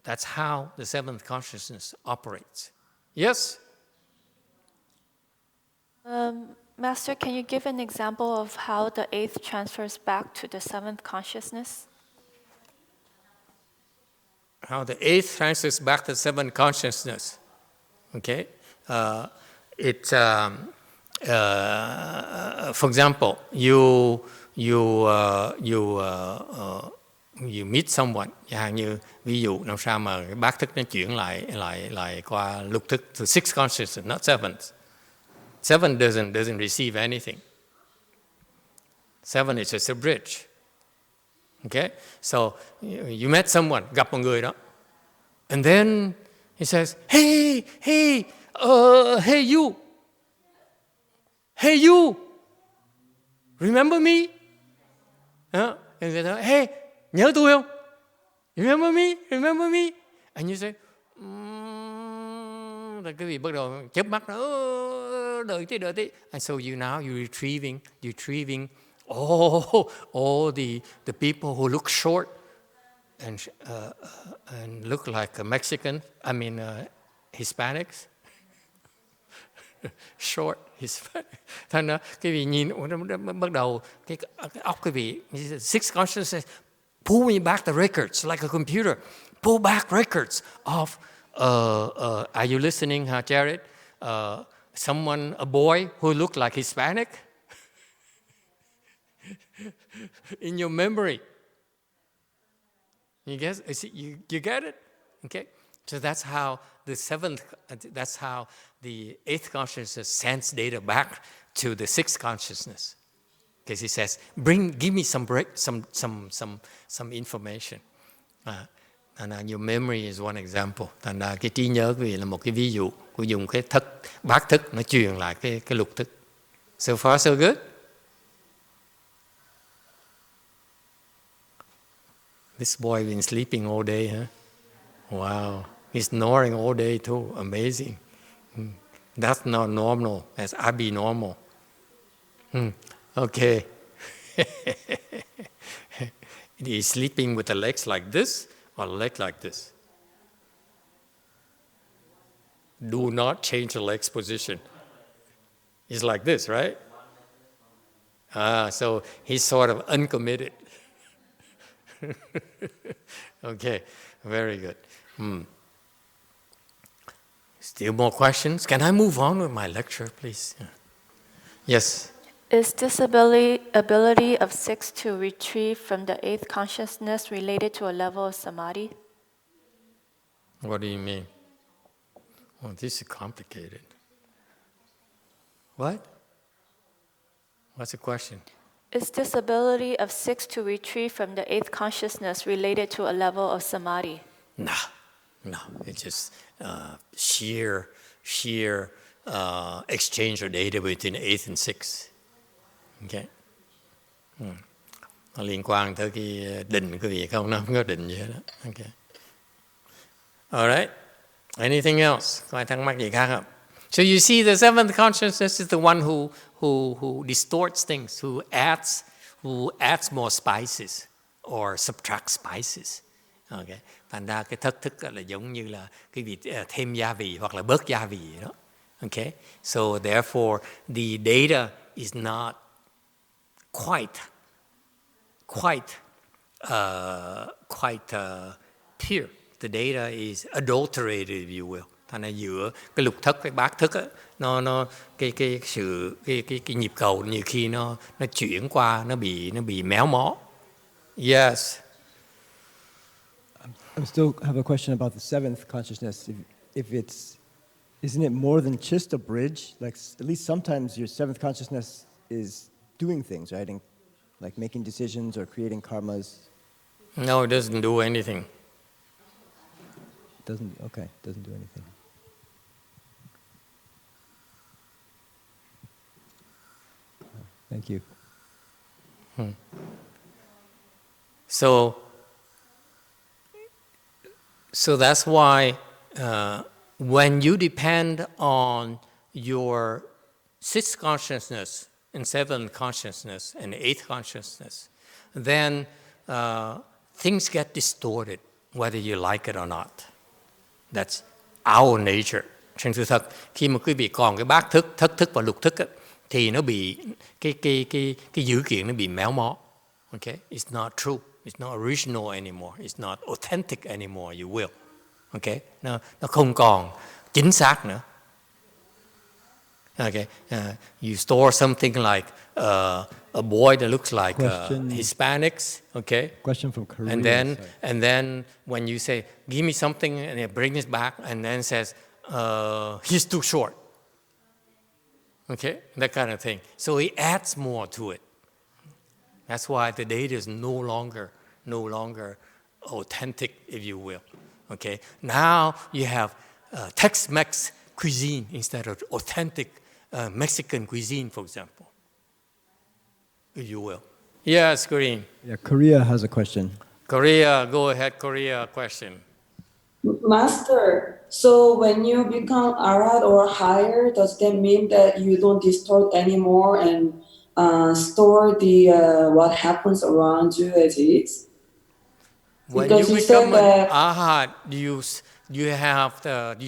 that's how the seventh consciousness operates. Yes? Master, can you give an example of how the eighth transfers back to the seventh consciousness? How the eighth transfers back to seventh consciousness. Okay? For example, you meet someone, như ví dụ làm sao mà cái bát thức nó chuyển lại qua lục thức to sixth consciousness, not seventh. Seven doesn't receive anything. Seven is just a bridge. Okay? So you met someone, gặp một người đó. And then he says, hey you. Hey you. Remember me? And they say, hey, nhớ tôi không? Remember me? And you say, rồi cái gì bắt đầu chớp mắt đó, đợi tí. And so you're retrieving all the people who look short and look like a Mexican, Hispanics. Short Hispanic. Thành ra cái vị nhìn bắt đầu cái óc cái vị sixth consciousness pull me back the records like a computer. Pull back records of are you listening, Jared? A boy who looked like Hispanic in your memory. You get it? Okay. So that's how the eighth consciousness sends data back to the sixth consciousness. Because he says, give me some information. And your memory is one example. Thành ra cái trí nhớ của vị là một cái ví dụ của dùng cái bát thức nó truyền lại cái lục thức. So far so good? This boy been sleeping all day, huh? Wow. He's snoring all day too. Amazing. That's not normal. That's abnormal. Okay. He's sleeping with the legs like this or leg like this. Do not change the legs position. It's like this, right? So he's sort of uncommitted. Okay, very good. Still more questions? Can I move on with my lecture, please? Yes. Is this ability of six to retrieve from the eighth consciousness related to a level of samadhi? What do you mean? Well, this is complicated. What? What's the question? Is this ability of six to retrieve from the eighth consciousness related to a level of samadhi? No. It's just sheer exchange of data between eighth and sixth. Okay. Nó liên quan tới cái định của vị không? Nó không có định gì hết đó. Okay. All right. Anything else? Có ai thắc mắc gì khác không? So you see, the seventh consciousness is the one who distorts things, who adds more spices or subtracts spices. Okay. Thành ra cái thất thức là giống như là cái vị thêm gia vị hoặc là bớt gia vị đó. Okay. So therefore, the data is not quite pure. The data is adulterated, if you will. Thành ra giữa cái lục thức với bát thức á, nó cái nhịp cầu nhiều khi nó chuyển qua, nó bị méo mó. Yes. I still have a question about the seventh consciousness. Isn't it more than just a bridge? Like at least sometimes your seventh consciousness is doing things, right? And like making decisions or creating karmas. No, it doesn't do anything. Doesn't do anything. Thank you. So that's why when you depend on your sixth consciousness and seventh consciousness and eighth consciousness, then things get distorted, whether you like it or not. That's our nature. Trên sự thật, khi mà quý vị còn cái bát thức, thất thức và lục thức á, thì nó bị cái dữ kiện nó bị méo mó. Okay? It's not true. It's not original anymore. It's not authentic anymore, you will. Okay? Nó không còn chính xác nữa. Okay? You store something like a boy that looks like Hispanics. Okay? Question from Korea. And then when you say, give me something, and it brings it back, and then says, he's too short. Okay? That kind of thing. So he adds more to it. That's why the data is no longer authentic, if you will. Okay? Now you have Tex-Mex cuisine instead of authentic Mexican cuisine, for example, if you will. Yes, Green. Yeah, Korea has a question. Korea, go ahead, Korea question. Master, so when you become arhat or higher, does that mean that you don't distort anymore and store the what happens around you as it is? When Because you you become said an that arhat, you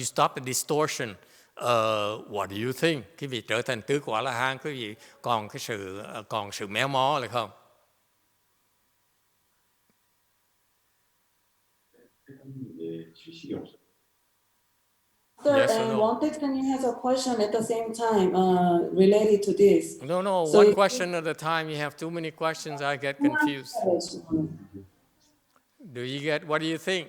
stop the distortion. What do you think? Quý vị trở thành tứ quả La Hán, quý vị còn sự méo mó là không? Sir, Yes or and no? one technique has a question at the same time related to this. No, So one if- question at a time. You have too many questions, I get confused. What do you think?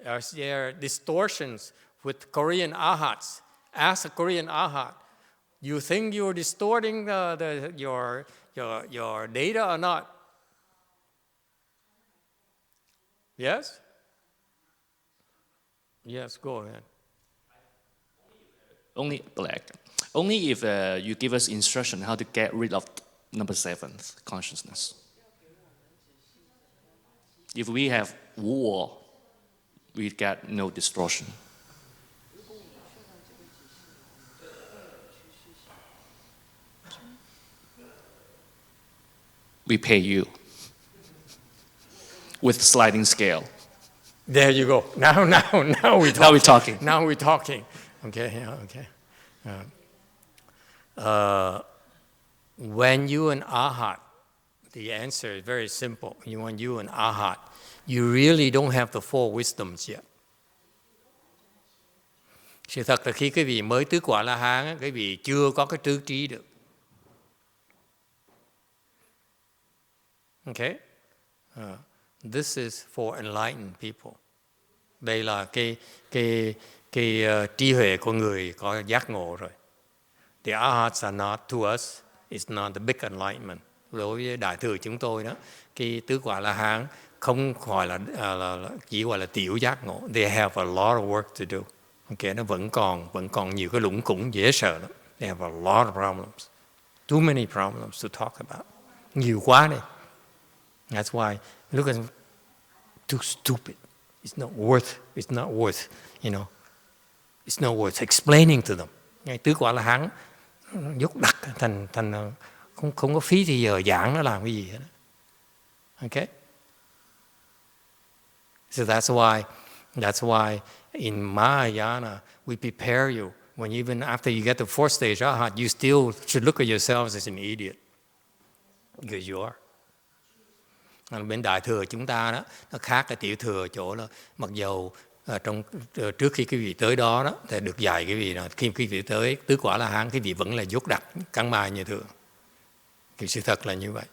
Are there distortions with Korean arhats? Ask a Korean arhat. You think you're distorting your data or not? Yes? Yes, go ahead. Only if you give us instruction how to get rid of number 7th consciousness. If we have war, we get no distortion. We pay you with sliding scale. There you go. Now we're talking. Now we're talking. Now we're talking. Okay, yeah, okay. When you an arhat, the answer is very simple. When you an arhat, you really don't have the four wisdoms yet. Sự thật là khi cái vị mới tứ quả La Hán, cái vị chưa có cái tứ trí được. Okay? This is for enlightened people. Đây là cái trí huệ của người có giác ngộ rồi. The arhats are not to us. It's not the big enlightenment. Đối với đại thừa chúng tôi đó, cái tứ quả La Hán không phải là chỉ gọi là tiểu giác ngộ. They have a lot of work to do. Okay, nó vẫn còn nhiều cái lũng củng dễ sợ lắm. They have a lot of problems. Too many problems to talk about. Nhiều quá đây. That's why look at them, too stupid. It's not worth, it's not worth explaining to them. Ngay tứ quả La Hán dốc đặt thành không có phí thì giờ giảng nó làm cái gì hết. Okay? So that's why in Mahayana we prepare you when even after you get the fourth stage arhat, you still should look at yourselves as an idiot. Because you are. Bên đại thừa chúng ta đó, nó khác cái tiểu thừa chỗ là mặc dầu trước khi cái vị tới đó thì được dạy cái vị đó, khi cái vị tới tứ quả La Hán, cái vị vẫn là dốt đặt căng bài như thường. Thì sự thật là như vậy.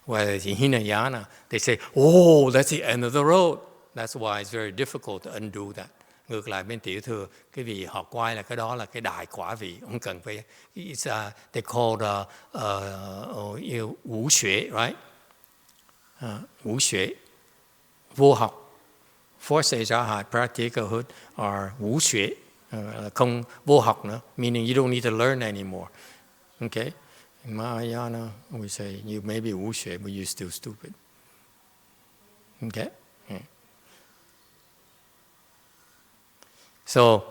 Và thì Hinayana, they say, oh, that's the end of the road. That's why it's very difficult to undo that. Ngược lại bên tiểu thừa, cái vị họ quay là cái đó là cái đại quả vị, không cần phải. They called Wu Xue, right? Wu Xue, vô học. Four stage arhat practicahood are Wu Xue, không vô học nữa, meaning you don't need to learn anymore. Okay? In Mahayana, we say, you may be wushe, but you're still stupid. Okay? Yeah. So,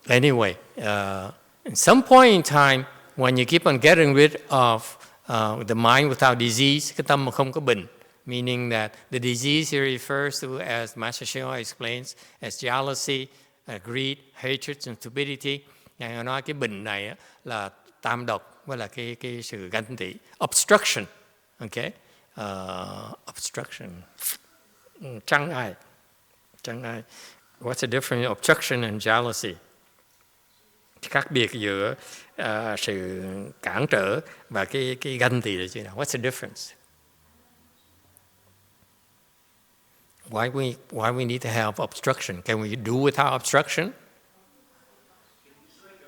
anyway, at some point in time, when you keep on getting rid of the mind without disease, cái tâm mà không có bệnh, meaning that the disease here refers to, as Master Shengwa explains, as jealousy, greed, hatred, and stupidity. Ngài nói cái bệnh này là tam độc với là cái sự ganh tị, obstruction, okay? Obstruction, chăng ai. What's the difference obstruction and jealousy? Khác biệt giữa sự cản trở và cái ganh tị là gì nào? What's the difference? Why we need to have obstruction? Can we do without obstruction?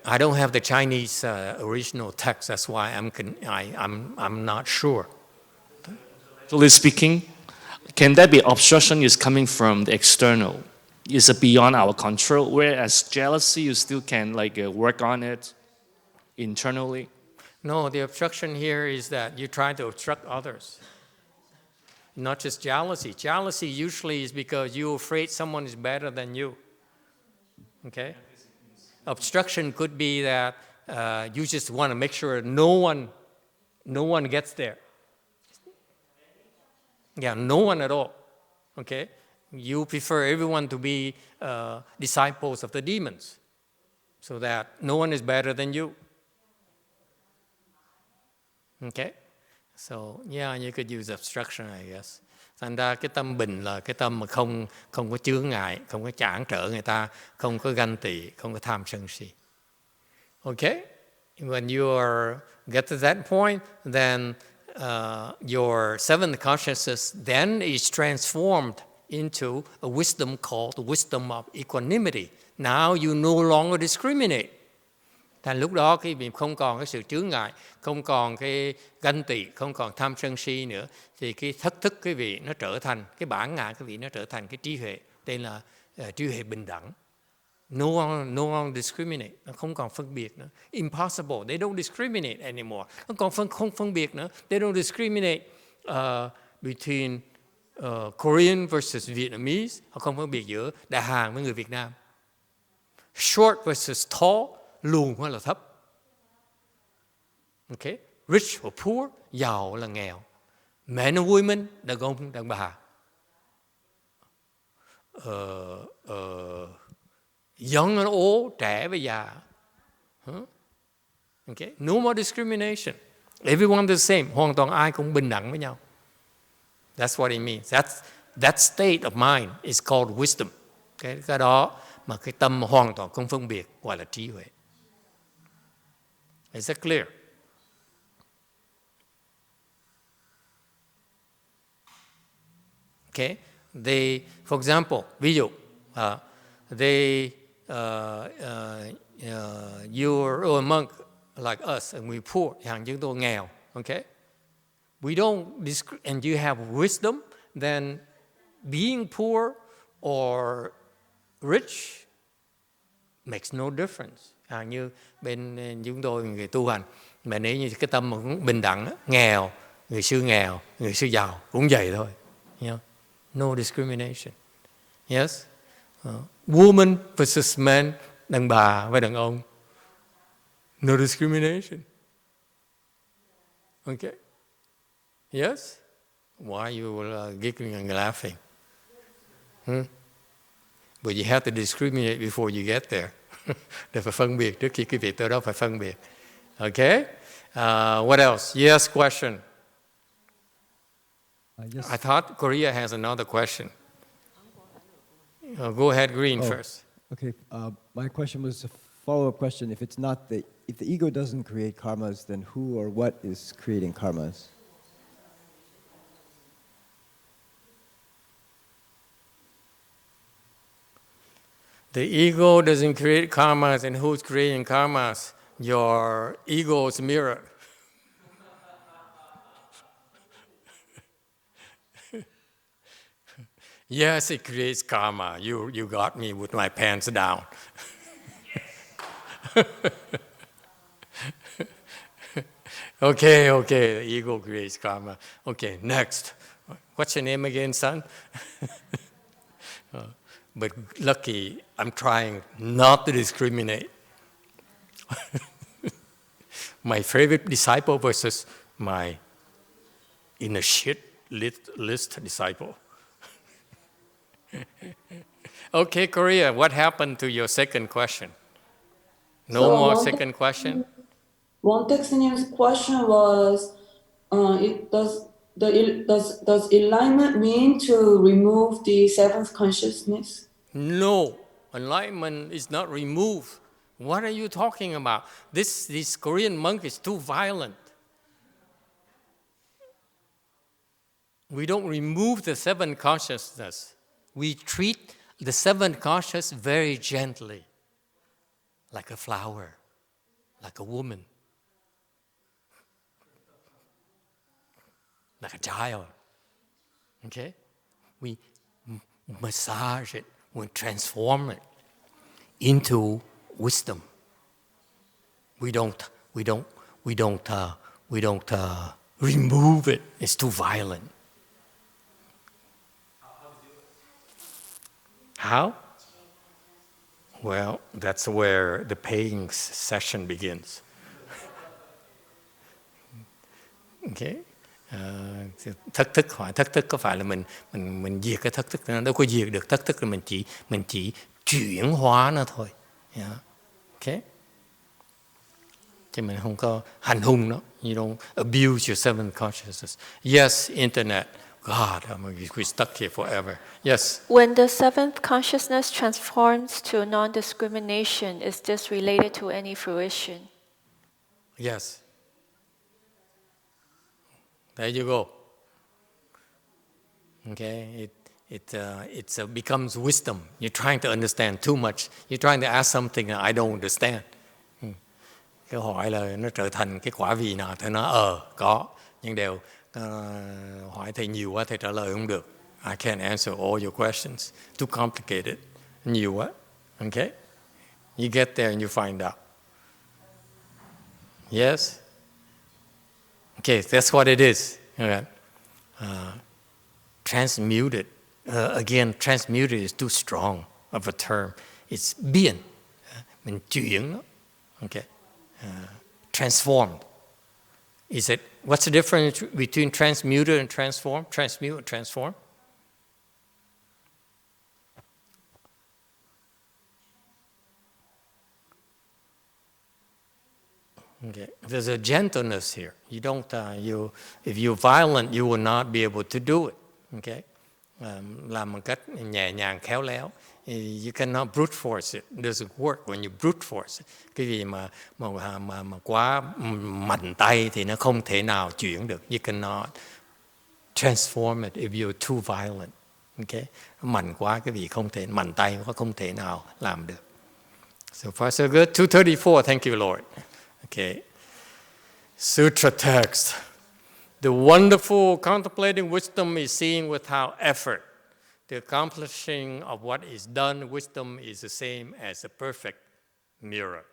I don't have the Chinese original text. That's why I'm not sure. Actually speaking, can that be obstruction is coming from the external? Is it beyond our control? Whereas jealousy, you still can work on it internally. No, the obstruction here is that you try to obstruct others. Not just jealousy. Jealousy usually is because you're afraid someone is better than you. Okay? Obstruction could be that you just want to make sure no one gets there. Yeah, no one at all. Okay? You prefer everyone to be disciples of the demons, so that no one is better than you. Okay? So, yeah, you could use obstruction, I guess. Thành ra cái tâm bình là cái tâm mà không có chướng ngại, không có cản trở người ta, không có ganh tị, không có tham sân si. Okay? When you get to that point, then your seventh consciousness then is transformed into a wisdom called the wisdom of equanimity. Now you no longer discriminate. Thành lúc đó cái việc không còn cái sự chướng ngại, không còn cái ganh tị, không còn tham sân si nữa, thì cái thất thức cái vị nó trở thành, cái bản ngã cái vị nó trở thành cái trí huệ, tên là trí huệ bình đẳng. No longer discriminate, nó không còn phân biệt nữa. Impossible, they don't discriminate anymore. Nó còn không phân biệt nữa. They don't discriminate between Korean versus Vietnamese. Họ không phân biệt giữa Đại Hàn với người Việt Nam. Short versus tall, lùn hay là thấp. Okay? Rich or poor, giàu là nghèo. Men and women, đàn ông, đàn bà. Young and old, trẻ và già. Okay? No more discrimination. Everyone the same. Hoàn toàn ai cũng bình đẳng với nhau. That's what it means. That state of mind is called wisdom. Cái đó mà cái tâm hoàn toàn không phân biệt gọi là trí huệ. Is that clear? Okay? For example, ví dụ, you're a monk like us and we're poor, hàng chúng tôi nghèo, okay? We don't and you have wisdom, then being poor or rich makes no difference. Như bên chúng tôi người tu hành, mà nếu như cái tâm mà cũng bình đẳng, nghèo, người sư giàu cũng vậy thôi. You know? No discrimination. Yes? Woman versus men, đàn bà với đàn ông. No discrimination. Okay? Yes? Why you were giggling and laughing? But you have to discriminate before you get there. Để phải phân biệt, trước khi quý vị tới đó phải phân biệt. Okay? What else? Yes, question. Yes. I thought Korea has another question. Go ahead, Green, first. Okay, my question was a follow-up question. If the ego doesn't create karmas, then who or what is creating karmas? The ego doesn't create karmas, and who's creating karmas? Your ego's mirror. Yes, it creates karma. You got me with my pants down. Okay, the ego creates karma. Okay, next. What's your name again, son? But lucky, I'm trying not to discriminate. My favorite disciple versus my in a shit list disciple. Okay, Korea, what happened to your second question? No So more second question? One Texanian's question was, does enlightenment mean to remove the seventh consciousness? No, enlightenment is not removed. What are you talking about? This Korean monk is too violent. We don't remove the seven consciousness. We treat the seven conscious very gently, like a flower, like a woman, like a child. Okay? We massage it, we transform it into wisdom. We don't remove it. It's too violent. How? Well, that's where the paying session begins. Okay? Thất thức, hỏi thất thức có phải là mình diệt cái thất thức, nó đâu có diệt được thất thức, là mình chỉ chuyển hóa nó thôi. Yeah. Okay? Chứ mình không có hành hung nó. You don't abuse your seven consciousness. Yes, internet. God, we're stuck here forever. Yes? When the seventh consciousness transforms to non-discrimination, is this related to any fruition? Yes. There you go. Okay, it becomes wisdom. You're trying to understand too much. You're trying to ask something that I don't understand. Cái hỏi là nó trở thành cái quả vị nào thì nó có, nhưng đều hỏi thầy nhiều quá thầy trả lời không được. I can't answer all your questions. Too complicated. Nhiều quá. Okay? You get there and you find out. Yes? Okay, that's what it is. Okay. Transmuted. Again, transmuted is too strong of a term. It's biến. Mình chuyển nó. Okay. Transformed. Is it? What's the difference between transmuted and transform? Transmute and transform? Okay. There's a gentleness here. You don't. If you're violent, you will not be able to do it. Okay. Làm một cách nhẹ nhàng khéo léo. You cannot brute force it. It doesn't work when you brute force it. Cái gì mà quá mạnh tay thì nó không thể nào chuyển được. You cannot transform it if you're too violent. Okay? Mạnh quá cái gì không thể, mạnh tay quá không thể nào làm được. So far so good. 234. Thank you, Lord. Okay. Sutra text. The wonderful contemplating wisdom is seen without effort. The accomplishing of what is done, wisdom is the same as a perfect mirror.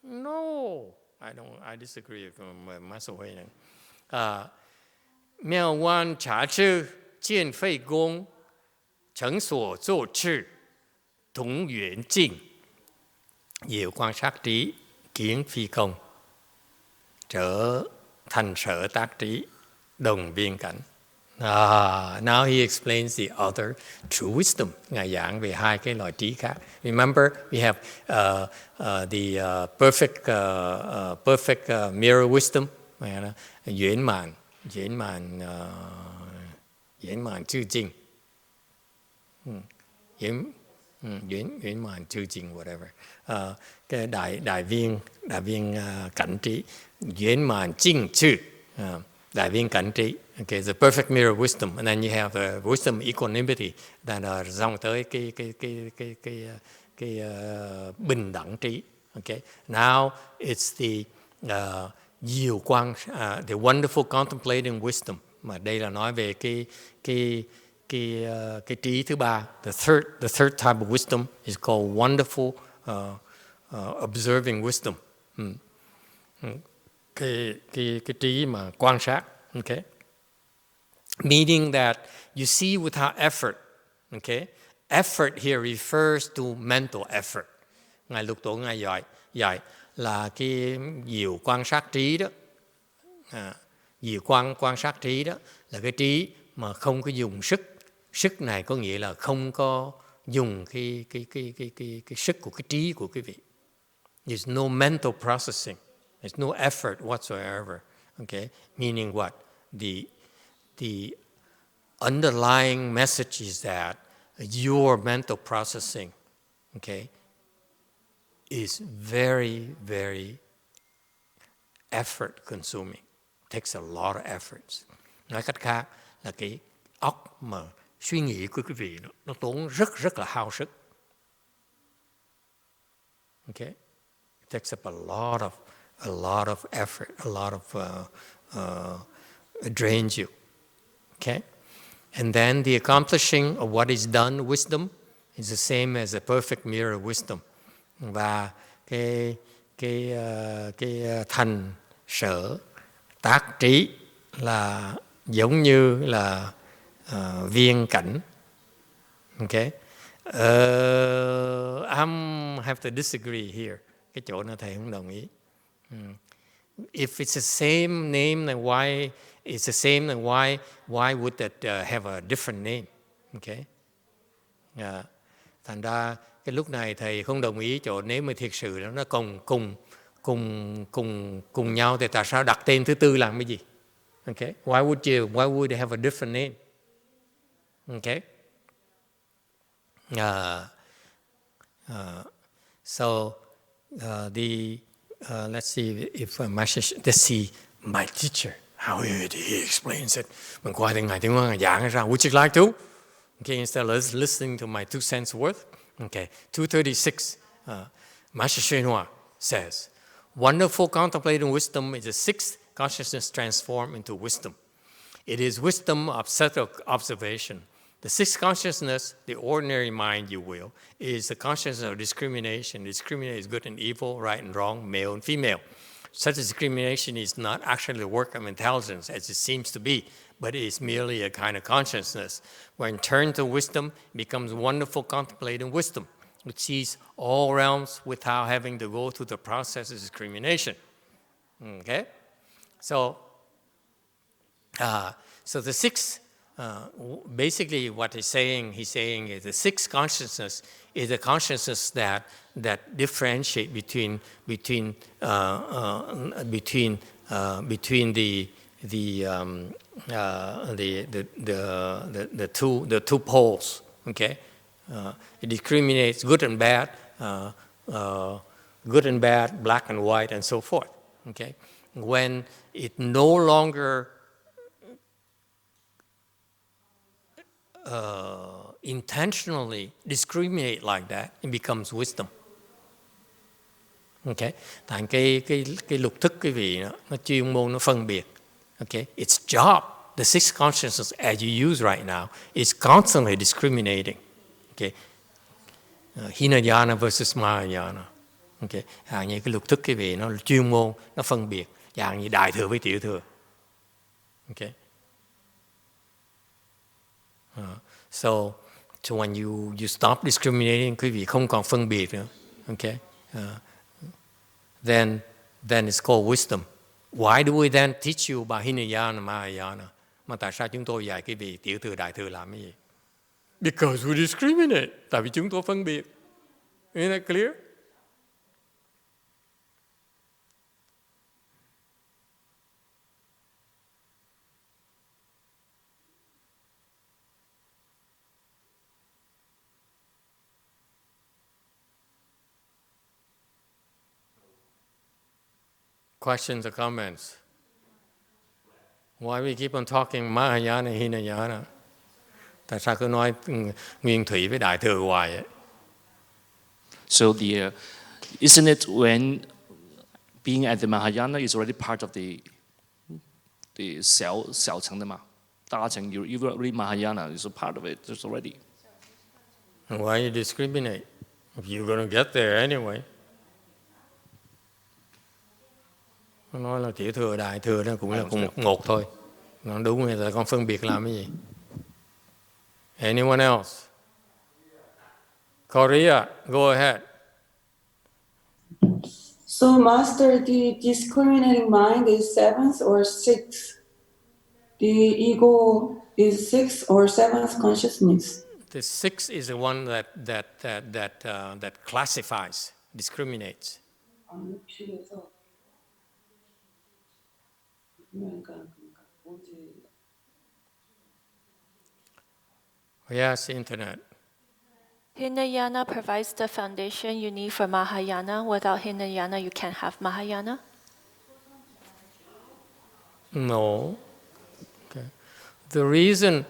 No, I disagree with Master Hui. 妙观察智，见废功，成所作智，同圆镜。Diệu quan sát trí, kiến phi công, trở thành sở tác trí, đồng viên cảnh. Now he explains the other true wisdom. Ngài giảng về hai cái loại trí khác. Remember, we have the perfect mirror wisdom.圆mạn chư jing.圆mạn chư jing, whatever. Cái đại viên cảnh trí.圆mạn jing chư. Đại viên cảnh trí. Okay, the perfect mirror wisdom, and then you have the wisdom equanimity that dòng tới cái bình đẳng trí. Okay, now it's the diệu quang, the wonderful contemplating wisdom. Mà đây là nói về cái trí thứ ba. The third type of wisdom is called wonderful observing wisdom. Cái trí mà quan sát. Okay? Meaning that you see without effort. Okay? Effort here refers to mental effort. Ngài Lục Tổ Ngài dạy là cái diệu quan sát trí đó. Diệu quan sát trí đó là cái trí mà không có dùng sức. Sức này có nghĩa là không có dùng cái sức của cái trí của quý vị. There's no mental processing. There's no effort whatsoever. Okay? Meaning what? The underlying message is that your mental processing, okay, is very, very effort consuming. Takes a lot of efforts. Nói cách khác là cái óc mà suy nghĩ của quý vị nó tốn rất là hao sức. Okay? It takes up a lot of effort, a lot of it drains you. Okay? And then the accomplishing of what is done, wisdom, is the same as a perfect mirror wisdom. Và cái thành sở tác trí là giống như là viên cảnh. Okay? I'm have to disagree here. Cái chỗ này thầy không đồng ý. If it's the same name, then why it's the same, then why would that have a different name? Okay? Thành ra cái lúc này thầy không đồng ý chỗ nếu mà thiệt sự nó cùng nhau thì tại sao đặt tên thứ tư làm cái gì? Okay? Why would they have a different name? Okay? Let's see if let's see my teacher how he explains it. Mình qua thì ngài tiếng ngài giảng ra. Would you like to? Okay, instead of listening to my 2 cents worth. Okay, 236. Master YongHua says, "Wonderful contemplating wisdom is the 6th consciousness transformed into wisdom. It is wisdom of subtle observation. The 6th consciousness, the ordinary mind, you will, is the consciousness of discrimination. Discrimination is good and evil, right and wrong, male and female. Such discrimination is not actually the work of intelligence, as it seems to be, but it is merely a kind of consciousness. When turned to wisdom, it becomes wonderful contemplating wisdom, which sees all realms without having to go through the process of discrimination." Okay? So the 6th, basically what he's saying is the 6th consciousness is a consciousness that differentiate between the two poles. Okay, it discriminates good and bad, black and white, and so forth. Okay, when it no longer intentionally discriminate like that, it becomes wisdom. Okay, thành cái lục thức quý vị nó chuyên môn nó phân biệt. Okay, its job, the 6th consciousness as you use right now, is constantly discriminating. Okay, Hinayana versus Mahayana. Okay, như cái lục thức quý vị nó chuyên môn nó phân biệt, dạng như đại thừa với tiểu thừa. Okay. So when you stop discriminating, quý vị không còn phân biệt nữa. Okay, then it's called wisdom. Why do we then teach you about Hinayana, Mahayana? Mà tại sao chúng tôi dạy quý vị tiểu thừa, đại thừa làm cái gì? Because we discriminate. Tại vì chúng tôi phân biệt. Isn't that clear? Questions or comments? Why we keep on talking Mahayana, Hinayana? Tại sao cứ nói nguyên thủy với đại thừa hoài vậy? So isn't it when being at the Mahayana is already part of the 小乘的嘛？大乘 you read Mahayana is a part of it. It's already. And why you discriminate? If you're going to get there anyway. Nó nói là tiểu thừa, đại thừa nó cũng là cùng một thôi. Nó đúng rồi, là con phân biệt làm cái gì? Anyone else? Korea, go ahead. So, Master, the discriminating mind is seventh or sixth? The ego is sixth or seventh consciousness? The sixth is the one that classifies, discriminates. Yes, internet. Hinayana provides the foundation you need for Mahayana. Without Hinayana, you can't have Mahayana. No. Okay. The reason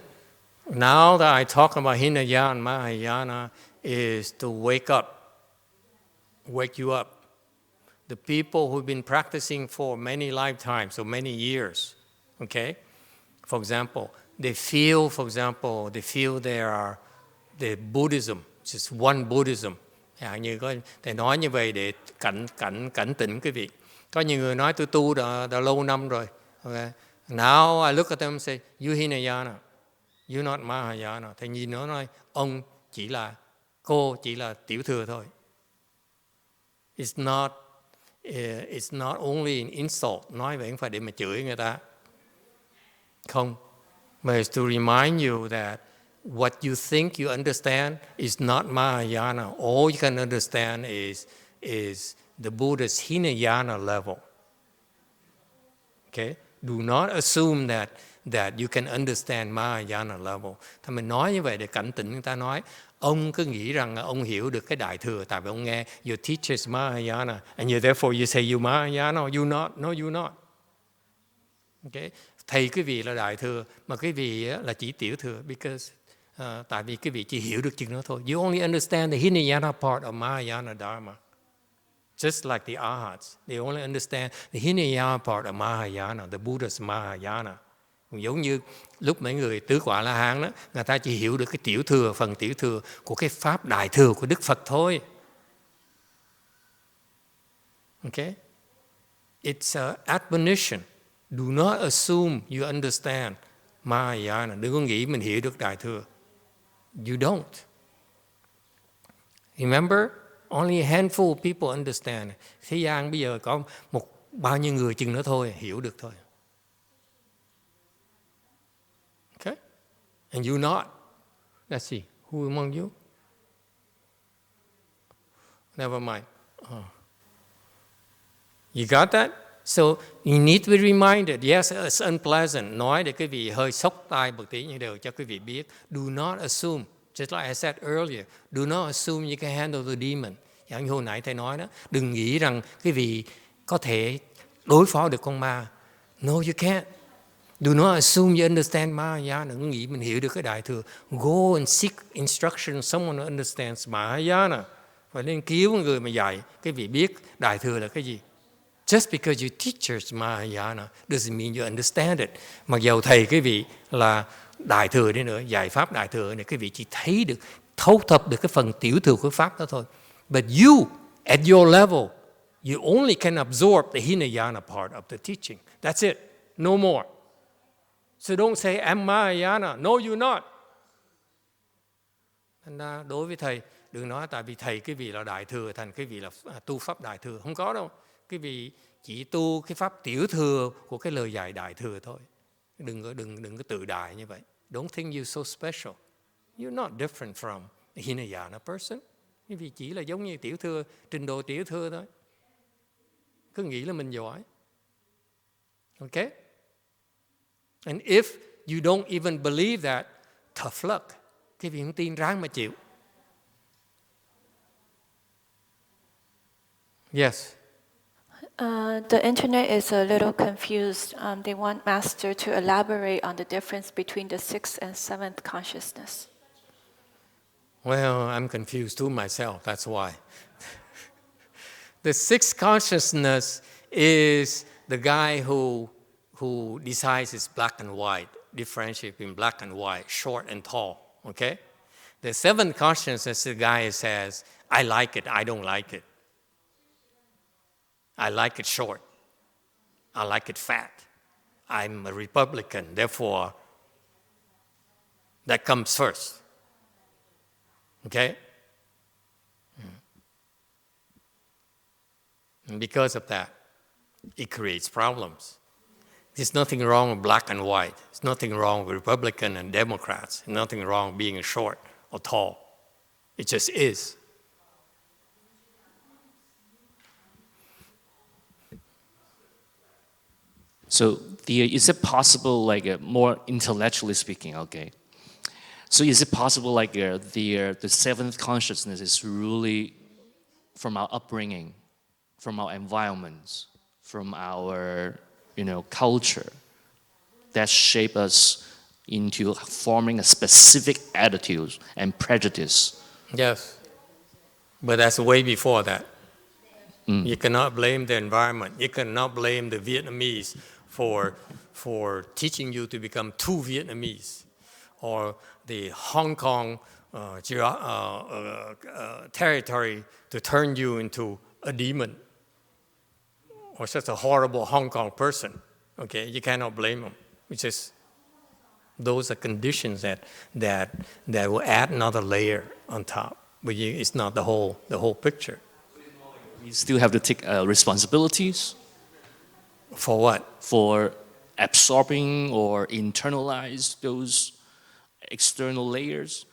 now that I talk about Hinayana and Mahayana is to wake you up. The people who've been practicing for many lifetimes, so many years, okay? For example, they feel the Buddhism, just one Buddhism. Như có thầy nói như vậy để cảnh tỉnh quý vị. Có nhiều người nói tôi tu đã lâu năm rồi. Okay? Now I look at them and say, you Hinayana, you're not Mahayana. Thầy nhìn nó nói, cô chỉ là tiểu thừa thôi. It's not only an insult. Nói vậy không phải để mà chửi người ta. Không. But it's to remind you that what you think you understand is not Mahayana. All you can understand is the Buddha's Hinayana level. Okay? Do not assume that you can understand Mahayana level. Thì mình nói như vậy để cảnh tỉnh người ta nói, ông cứ nghĩ rằng ông hiểu được cái đại thừa tại vì ông nghe your teacher is Mahayana and therefore you say you Mahayana. You not. No, you not. Okay? Thầy quý vị là đại thừa mà quý vị là chỉ tiểu thừa because tại vì quý vị chỉ hiểu được chừng đó thôi. You only understand the Hinayana part of Mahayana Dharma. Just like the Arhats, they only understand the Hinayana part of Mahayana, the Buddha's Mahayana. Giống như lúc mấy người tứ quả La Hán đó, người ta chỉ hiểu được cái tiểu thừa, phần tiểu thừa của cái pháp đại thừa của Đức Phật thôi. Okay? It's an admonition. Do not assume you understand Mahayana. Đừng có nghĩ mình hiểu được đại thừa. You don't. Remember, only a handful of people understand. Thế gian bây giờ có bao nhiêu người chừng nữa thôi hiểu được thôi. Okay? And you not. Let's see. Who among you? Never mind. You got that? So you need to be reminded. Yes, it's unpleasant. Nói để quý vị hơi sốc tai một tí nhưng đều cho quý vị biết. Do not assume. Just like I said earlier, do not assume you can handle the demon. Giống như hồi nãy thầy nói đó, đừng nghĩ rằng quý vị có thể đối phó được con ma. No, you can't. Do not assume you understand Mahayana. Đừng nghĩ mình hiểu được cái đại thừa. Go and seek instruction, someone who understands Mahayana. Phải nên cứu người mà dạy, quý vị biết đại thừa là cái gì. Just because your teacher's Mahayana doesn't mean you understand it. Mặc dầu thầy quý vị là đại thừa đi nữa, dạy pháp đại thừa này, quý vị chỉ thấy được, thấu thập được cái phần tiểu thừa của pháp đó thôi. But you, at your level, you only can absorb the Hinayana part of the teaching. That's it. No more. So don't say, I'm Mahayana. No, you're not. Thành ra đối với thầy, đừng nói tại vì thầy quý vị là đại thừa, thành quý vị là tu pháp đại thừa. Không có đâu. Quý vị chỉ tu cái pháp tiểu thừa của cái lời dạy đại thừa thôi. Đừng có tự đại như vậy. Don't think you're so special. You're not different from a Hinayana person. Quý vị chỉ là giống như tiểu thừa, trình độ tiểu thừa thôi. Cứ nghĩ là mình giỏi. Okay? And if you don't even believe that, tough luck. Quý vị không tin ráng mà chịu. Yes. The internet is a little confused. They want Master to elaborate on the difference between the 6th and 7th consciousness. Well, I'm confused too myself, that's why. The 6th consciousness is the guy who decides it's black and white, differentiate between black and white, short and tall, okay? The 7th consciousness is the guy who says, I like it, I don't like it. I like it short. I like it fat. I'm a Republican, therefore that comes first. Okay? And because of that, it creates problems. There's nothing wrong with black and white. There's nothing wrong with Republican and Democrats. There's nothing wrong with being short or tall. It just is. So is it possible, like more intellectually speaking, okay? So is it possible, like the seventh consciousness is really from our upbringing, from our environments, from our culture, that shape us into forming a specific attitude and prejudice? Yes, but that's way before that. You cannot blame the environment. You cannot blame the Vietnamese for teaching you to become too Vietnamese, or the Hong Kong territory to turn you into a demon, or such a horrible Hong Kong person. Okay, you cannot blame them. It's just those are conditions that will add another layer on top, but it's not the whole picture. You still have to take responsibilities. For what? For absorbing or internalize those external layers.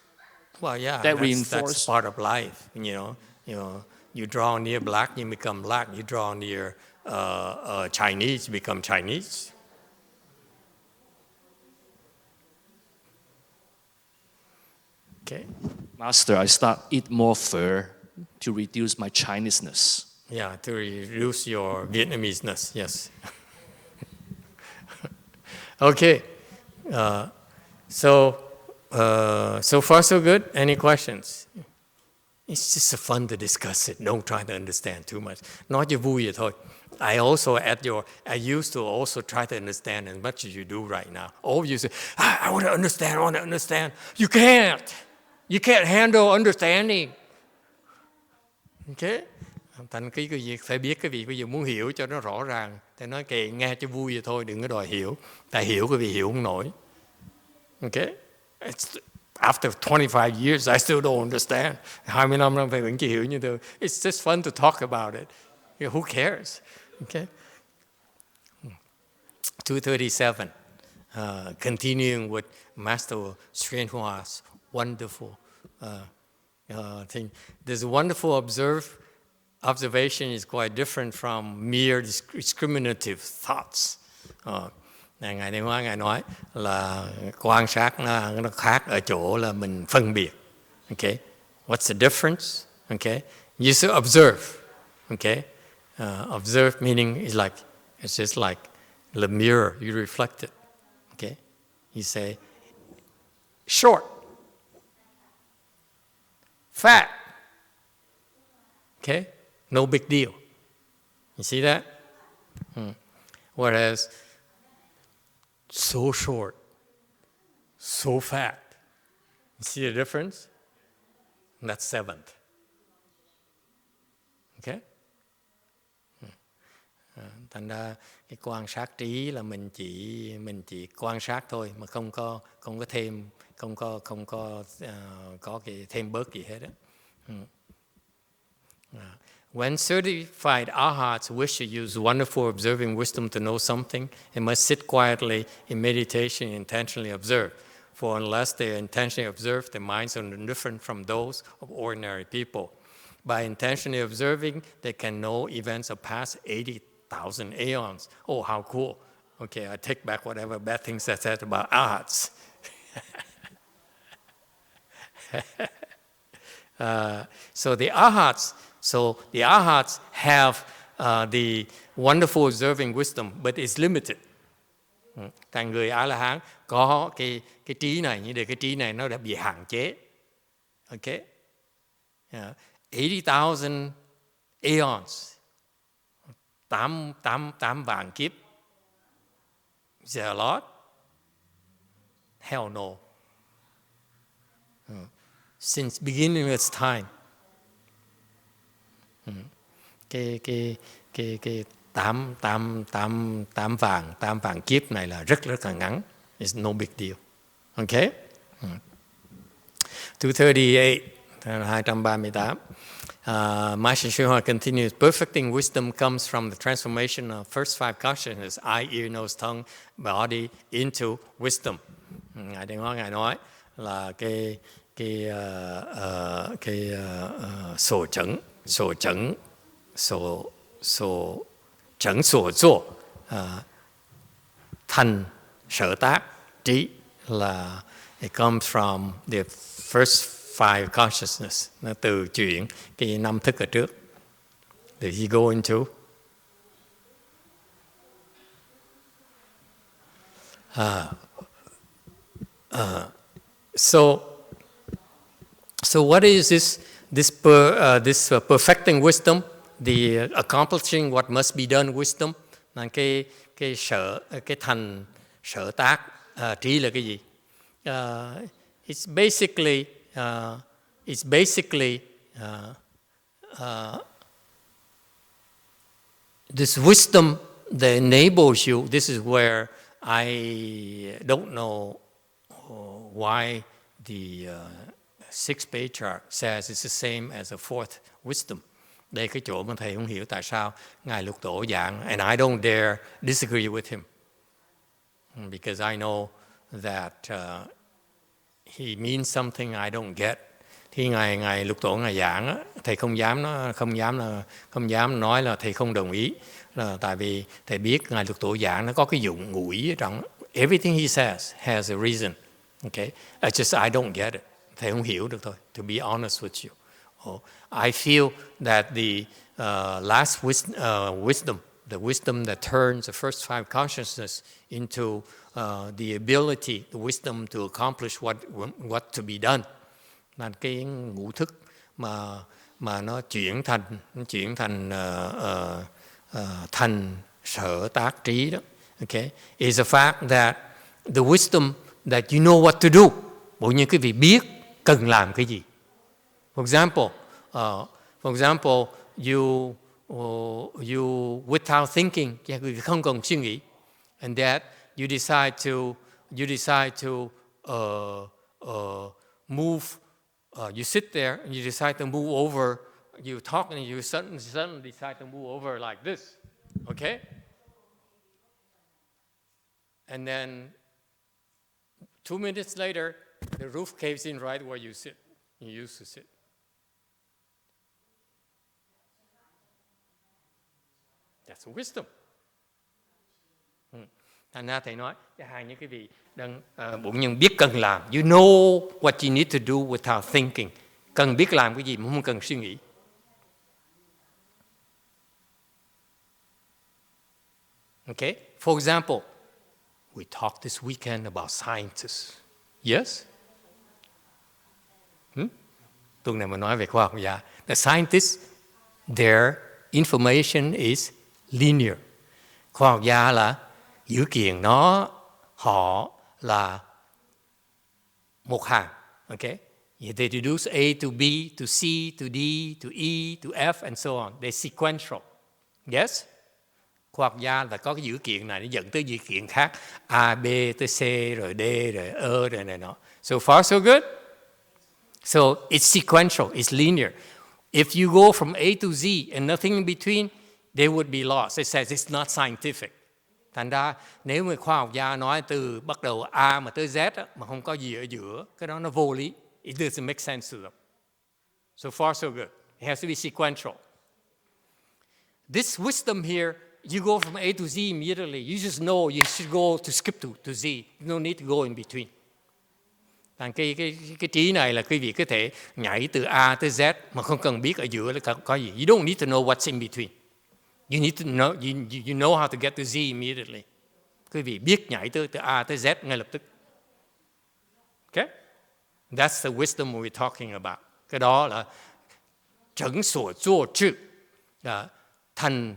Well, yeah, that that's part of life. You draw near black, you become black. You draw near Chinese, you become Chinese. Okay. Master, I start eat more pho to reduce my Chineseness. Yeah, to reduce your Vietnameseness, yes. Okay, so far so good. Any questions? It's just fun to discuss it. Don't try to understand too much. Nói cho vui vậy thôi. I used to also try to understand as much as you do right now. All of you say, I want to understand. You can't. You can't handle understanding. Okay? Thành cái việc phải biết cái việc bây giờ muốn hiểu cho nó rõ ràng. Thì nói kệ nghe cho vui vậy thôi, đừng có đòi hiểu. Tại hiểu cái việc hiểu không nổi. Okay? After 25 years, I still don't understand. 20 năm nay vẫn chưa hiểu như thế. It's just fun to talk about it. Who cares? Okay? 237. Continuing with Master YongHua's wonderful thing. This wonderful observation is quite different from mere discriminative thoughts. Ngài Ngài nói là quan sát nó khác ở chỗ là mình phân biệt. Okay? What's the difference? Okay? You should observe. Okay? Observe meaning it's just like the mirror, you reflect it. Okay? You say, short, fat. Okay? No big deal. You see that? Whereas, so short, so fat. You see the difference? That's seventh. Okay? Thành ra cái quan sát trí là mình chỉ quan sát thôi mà không có thêm có cái thêm bớt gì hết á. When certified arhats wish to use wonderful observing wisdom to know something, they must sit quietly in meditation and intentionally observe. For unless they intentionally observe, their minds are different from those of ordinary people. By intentionally observing, they can know events of past 80,000 aeons. Oh, how cool. Okay, I take back whatever bad things I said about arhats. So the arhats have the wonderful observing wisdom, but it's limited. Thành người A-la-hán có cái trí này, nhưng cái trí này nó đã bị hạn chế. Okay? 80,000 aeons, 8 vạn kiếp. Is there a lot? Hell no. Since beginning of its time. Cái tám vạn kiếp này là rất là ngắn. It's no big deal. Okay? 238. Master Shurangama continues, perfecting wisdom comes from the transformation of first five consciousness, eye, ear, nose, tongue, body into wisdom. Ngài nói là cái sở chẩn所作 thành sở tác trí là it comes from the first five consciousness, nó từ chuyển cái năm thức ở trước. Did he go into? So what is this perfecting wisdom? The accomplishing what must be done wisdom là cái thành sở tác trí là cái gì? It's basically this wisdom that enables you. This is where I don't know why the 6th Patriarch says it's the same as the fourth wisdom. Đây cái chỗ mà thầy không hiểu tại sao Ngài Lục Tổ giảng, and I don't dare disagree with him, because I know that he means something I don't get. Khi Ngài Lục Tổ Ngài giảng, thầy không dám nói là thầy không đồng ý, là tại vì thầy biết Ngài Lục Tổ giảng nó có cái dụng ngụ ý ở trong. Everything he says has a reason. Okay, it's just I don't get it. Thầy không hiểu được thôi. To be honest with you. I feel that the last wisdom, the wisdom that turns the first five consciousness into the ability, the wisdom to accomplish what to be done, là cái ngũ thức mà nó chuyển thành thành sở tác trí đó. Okay, is the fact that the wisdom that you know what to do, bộ như quý vị biết cần làm cái gì. For example, you without thinking, không cần suy nghĩ, and that you decide to move. You sit there and you decide to move over. You talk and you suddenly decide to move over like this. Okay? And then 2 minutes later, the roof caves in right where you sit. You used to sit. That's wisdom. Thành ra thầy nói, hai những cái vị đang bổn nhân biết cần làm. You know what you need to do without thinking. Cần biết làm cái gì mà không cần suy nghĩ. Okay? For example, we talked this weekend about scientists. Yes? Tuần này mình nói về khoa học gia. The scientists, their information is linear. Khoa học gia là dữ kiện họ là một hàng. Okay? They deduce A to B to C to D to E to F and so on. They're sequential. Yes? Khoa học gia là có cái dữ kiện này nó dẫn tới dữ kiện khác. A, B tới C rồi D rồi E rồi này nọ. So far so good? So it's sequential, it's linear. If you go from A to Z and nothing in between, they would be lost. It says it's not scientific. Thành ra nếu mà khoa học gia nói từ bắt đầu A mà tới Z mà không có gì ở giữa, cái đó nó vô lý. It doesn't make sense to them. So far so good. It has to be sequential. This wisdom here, you go from A to Z immediately. You just know you should go to skip to Z. No need to go in between. Cái trí này là quý vị có thể nhảy từ A tới Z mà không cần biết ở giữa là có gì. You don't need to know what's in between. You need to know, you know how to get to Z immediately. Quý vị biết nhảy từ A tới Z ngay lập tức. Okay? That's the wisdom we're talking about. Cái đó là trấn所作智, thành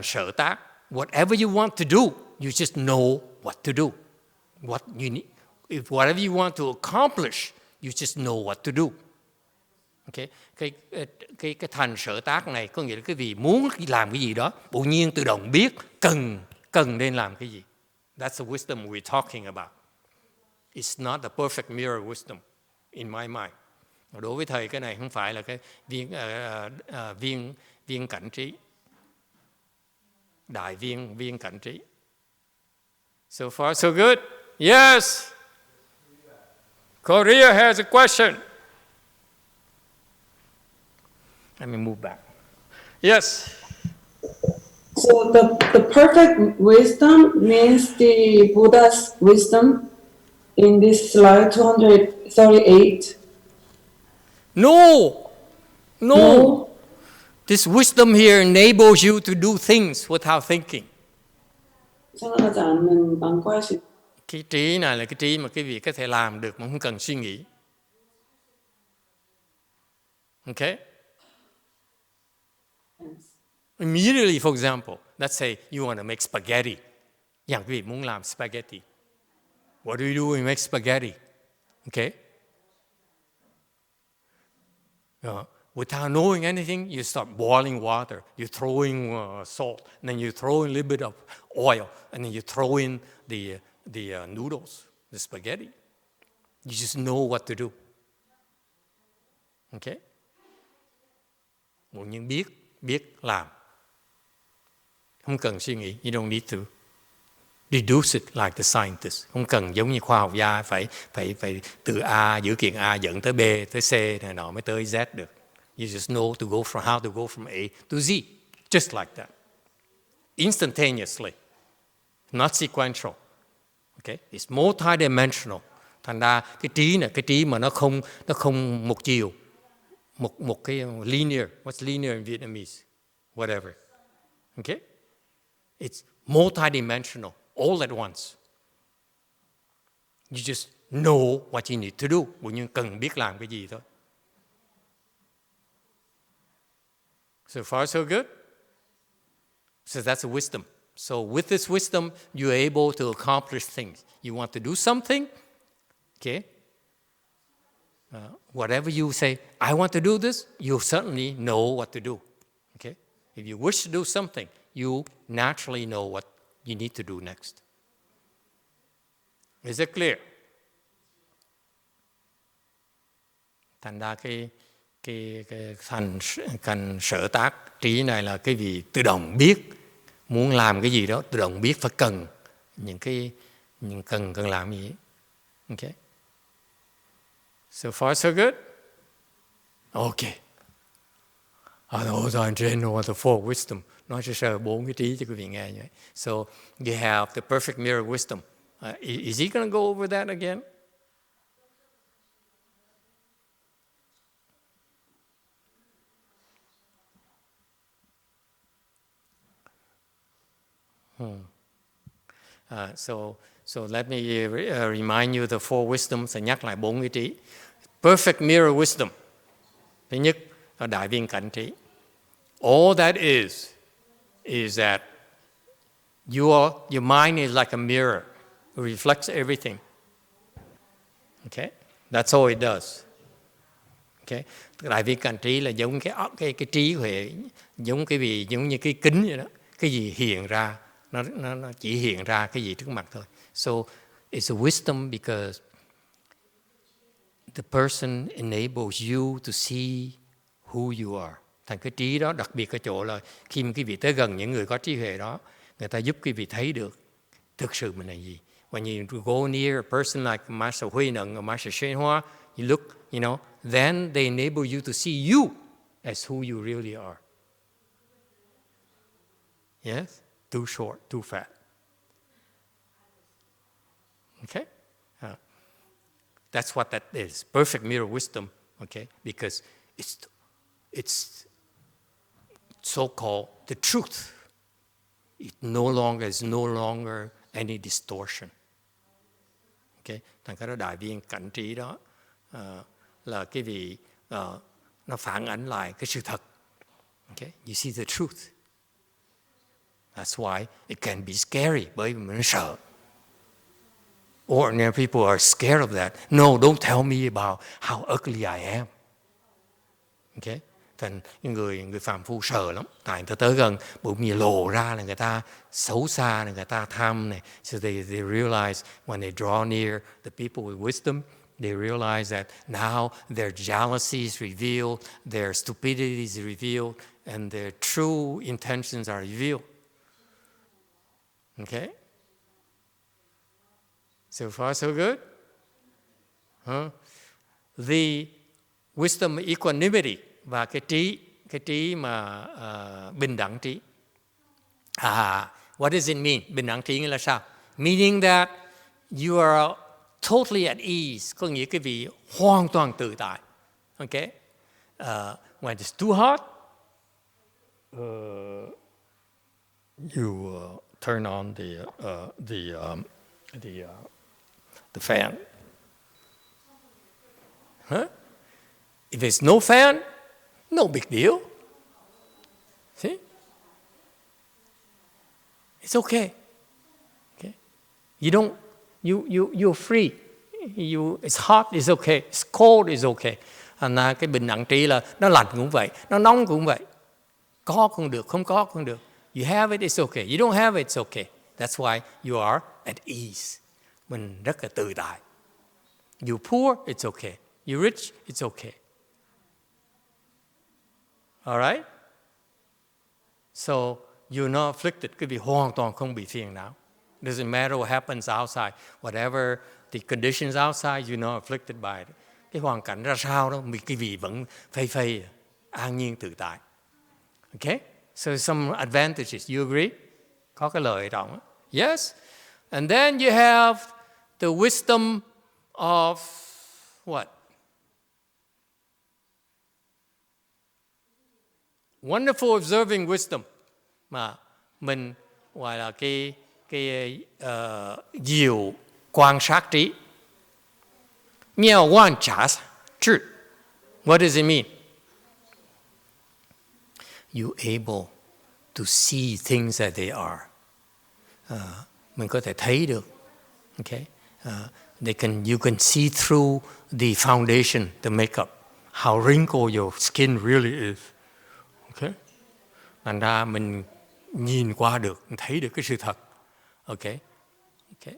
sở tác. Whatever you want to do, you just know what to do. What you need. If whatever you want to accomplish, you just know what to do. cái thành sở tác này có nghĩa là cái vị muốn làm cái gì đó, tự nhiên tự động biết cần nên làm cái gì. That's the wisdom we're talking about. It's not the perfect mirror wisdom in my mind. Đối với thầy cái này không phải là cái viên cảnh trí, đại viên cảnh trí. So far so good. Yes. Korea has a question. Let me move back. Yes. So the perfect wisdom means the Buddha's wisdom in this slide 238. No. This wisdom here enables you to do things without thinking. Cái trí này là cái trí mà cái vị có thể làm được mà không cần suy nghĩ. Okay? Immediately, for example, let's say you want to make spaghetti.อย่างquý vị muốn làm spaghetti. What do you do when you make spaghetti? Okay? Without knowing anything, you start boiling water. You're throwing salt. And then you throw in a little bit of oil. And then you throw in the noodles, the spaghetti. You just know what to do. Okay? Một nhân biết làm. Không cần suy nghĩ. You don't need to deduce it like the scientist. Không cần giống như khoa học gia phải từ A, dữ kiện A dẫn tới B, tới C này nọ mới tới Z được. You just know to go from how to go from A to Z, just like that, instantaneously, not sequential. Okay, it's multidimensional. Thành ra cái trí này, cái trí mà nó không một chiều, một cái linear. What's linear in Vietnamese? Whatever. Okay, it's multidimensional, all at once. You just know what you need to do. Bởi nhưng cần biết làm cái gì thôi. So far, so good. So that's a wisdom. So with this wisdom, you're able to accomplish things. You want to do something, okay? Whatever you say, I want to do this, you certainly know what to do, okay? If you wish to do something, you naturally know what you need to do next. Is it clear? Thành ra cái thành sở tác trí này là cái gì tự động biết muốn làm cái gì đó, tự động biết phải cần những cần làm gì. Okay. So far so good. Okay. Those are in general the four wisdom. Nói sơ 4 cái trí cho quý vị nghe như vậy. So you have the perfect mirror wisdom. Is he going to go over that again? So let me remind you the four wisdoms. Sẽ nhắc lại 4 cái trí. Perfect mirror wisdom. Thứ nhất là đại viên cảnh trí. All that is that your mind is like a mirror. It reflects everything. Okay? That's all it does. Okay? Đại viên cảnh trí là giống cái trí huệ, giống như cái kính vậy đó. Cái gì hiện ra, nó chỉ hiện ra cái gì trước mặt thôi. So it's a wisdom because the person enables you to see who you are. Thành cái trí đó đặc biệt ở chỗ là khi mà quý vị tới gần những người có trí huệ đó, người ta giúp quý vị thấy được thực sự mình là gì. When you go near a person like Master Huy Nặng or Master YongHua, you look, then they enable you to see you as who you really are. Yes? Too short, too fat. Okay? That's what that is. Perfect mirror wisdom, okay? Because it's so-called the truth. It is no longer any distortion. Okay? Thành cái đó đại viên cảnh trí đó là cái vị nó phản ánh lại cái sự thật. Okay? You see the truth. That's why it can be scary, bởi vì mình sợ. Ordinary people are scared of that. No, don't tell me about how ugly I am. Okay? Thành người phàm phu sợ lắm, tại người ta tới gần bụng mì lộ ra là người ta xấu xa, là người ta tham này. So they realize when they draw near the people with wisdom, they realize that now their jealousy is revealed, their stupidity is revealed, and their true intentions are revealed. Okay? So far, so good? Huh? The wisdom equanimity và cái trí mà bình đẳng trí. What does it mean? Bình đẳng trí nghĩa là sao? Meaning that you are totally at ease, có nghĩa cái vị hoàn toàn tự tại. Okay? When it's too hot, you turn on the fan. Huh? If there's no fan, no big deal. See? It's okay. Okay? You're free. It's hot, it's okay. It's cold, it's okay. Cái bình đẳng trí là nó lạnh cũng vậy, nó nóng cũng vậy. Có cũng được, không có cũng được. You have it, it's okay. You don't have it, it's okay. That's why you are at ease. Mình rất là tự tại. You're poor, it's okay. You're rich, it's okay. All right? So you're not afflicted. Cái vị hoàn toàn không bị phiền não. Doesn't matter what happens outside. Whatever the conditions outside, you're not afflicted by it. Cái hoàn cảnh ra sao đó, cái vị vẫn phây, an nhiên tự tại. Okay? So some advantages. You agree? Có cái lợi trọng đó. Yes? And then you have the wisdom of what? Wonderful observing wisdom. Mà mình gọi là cái diệu quan sát trí. Miao quan sát trí. What does it mean? You able to see things as they are. Mình có thể thấy được. Okay? You can see through the foundation, the makeup, how wrinkled your skin really is. Okay? Thành ra mình nhìn qua được, thấy được cái sự thật. Okay? Okay?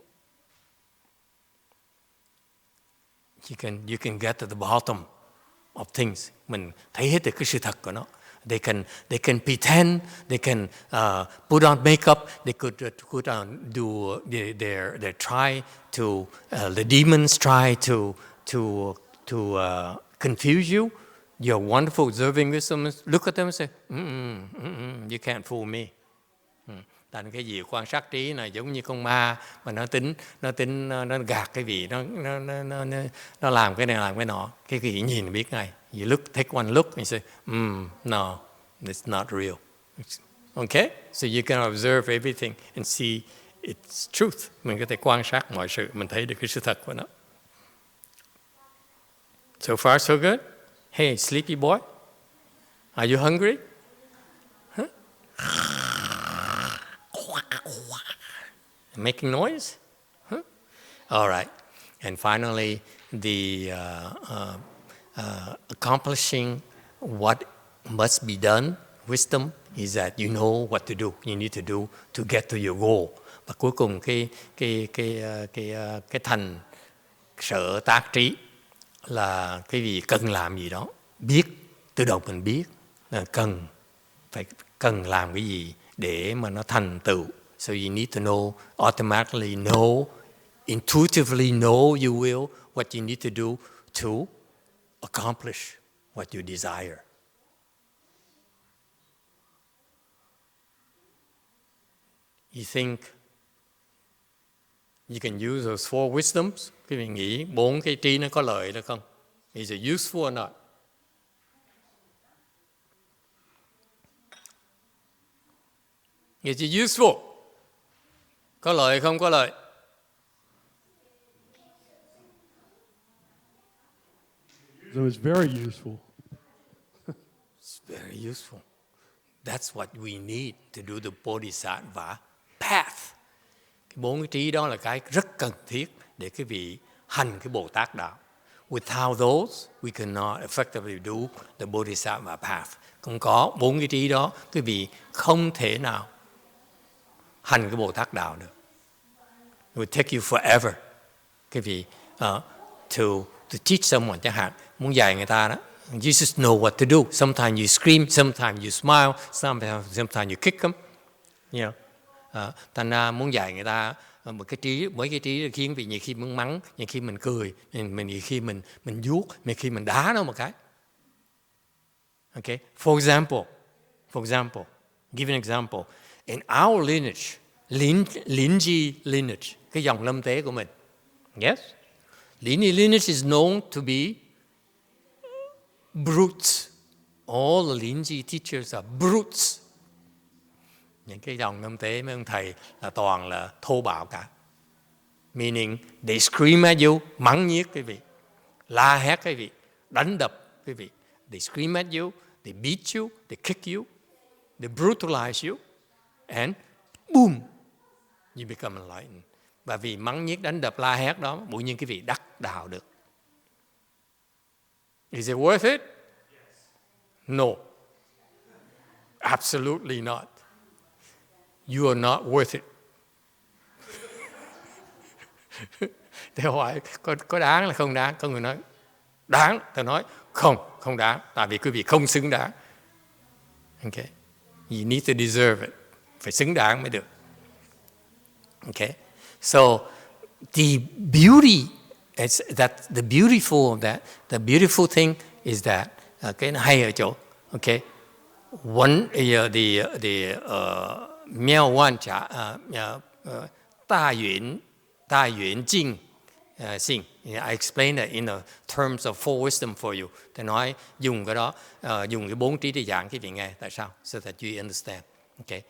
You can get to the bottom of things. Mình thấy hết được cái sự thật của nó. They can pretend. They can put on makeup. They could do. They try to. The demons try to confuse you. You're wonderful observing wisdom. Look at them and say, you can't fool me. Thành cái gì quan sát trí này giống như con ma mà nó gạt cái vị, nó làm cái này làm cái nọ, cái gì nhìn biết ngay. You take one look and say, no, it's not real. Okay? So you can observe everything and see its truth. Mình có thể quan sát mọi sự, mình thấy được cái sự thật của nó. So far, so good. Hey, sleepy boy, are you hungry? Huh? Making noise? Huh? All right. And finally, the accomplishing what must be done, wisdom, is that you know what to do. You need to do to get to your goal. Và cuối cùng cái thành sở tác trí là cái gì cần làm gì đó, biết tự động mình biết là cần làm cái gì để mà nó thành tựu. So you need to know, automatically know, intuitively know you will what you need to do to accomplish what you desire. You think you can use those four wisdoms? Cái mình nghĩ 4 cái trí nó có lợi được không? Is it useful or not? Is it useful? Có lợi không có lợi? So it's very useful. It's very useful. That's what we need to do the bodhisattva path. Cái 4 cái trí đó là cái rất cần thiết để cái vị hành cái Bồ Tát đạo. Without those, we cannot effectively do the bodhisattva path. Không có 4 cái trí đó, quý vị không thể nào hành cái Bồ Tát đạo được. It would take you forever. Quý vị to teach someone, chẳng hạn muốn dạy người ta đó, you just know what to do. Sometimes you scream, sometimes you smile, sometimes you kick them. You know, thành ra muốn dạy người ta một cái trí, mấy cái trí khiến vì nhiều khi muốn mắng, nhiều khi mình cười, nhiều khi mình vuốt, nhiều khi mình đá nó một cái. Okay. For example, give an example. In our lineage, Linji lineage, cái dòng lâm tế của mình. Yes, Linji lineage is known to be brutes. All the Linji teachers are brutes. Những cái dòng lâm tế mấy ông thầy là toàn là thô bạo cả. Meaning they scream at you, mắng nhiếc quý vị, la hét quý vị, đánh đập quý vị. They scream at you, they beat you, they kick you, they brutalize you, and boom, you become enlightened. Và vì mắng nhiếc, đánh đập, la hét đó, bỗng nhiên quý vị đắc đạo được. Is it worth it? No. Absolutely not. You are not worth it. Thế hỏi có đáng là không đáng? Có người nói đáng. Tôi nói không đáng. Tại vì quý vị không xứng đáng. Okay. You need to deserve it. Phải xứng đáng mới được. Okay. So the beauty is that the beautiful thing is that cái hay ở chỗ. Okay. One the Miao Wan Cha Da Yuan Jing Xing. I explained it in the terms of four wisdom for you. Tôi nói dùng cái đó, dùng cái 4 trí để giảng quý vị nghe. Tại sao? So that you understand. Okay.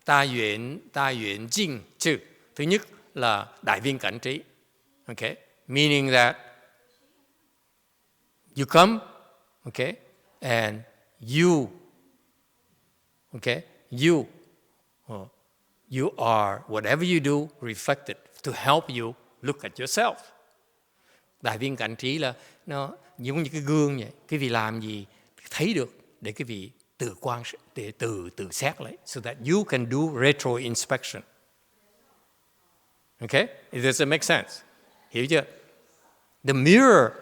Da Yuan Jing chữ. Thứ nhất là đại viên cảnh trí. Okay. Meaning that you come, okay, and you are, whatever you do, reflected to help you look at yourself. Đại viên cảnh trí là nó giống như cái gương vậy. Quý vị làm gì thấy được để quý vị tự xét lại, so that you can do retro inspection. Okay? Does it make sense? Hiểu chưa? The mirror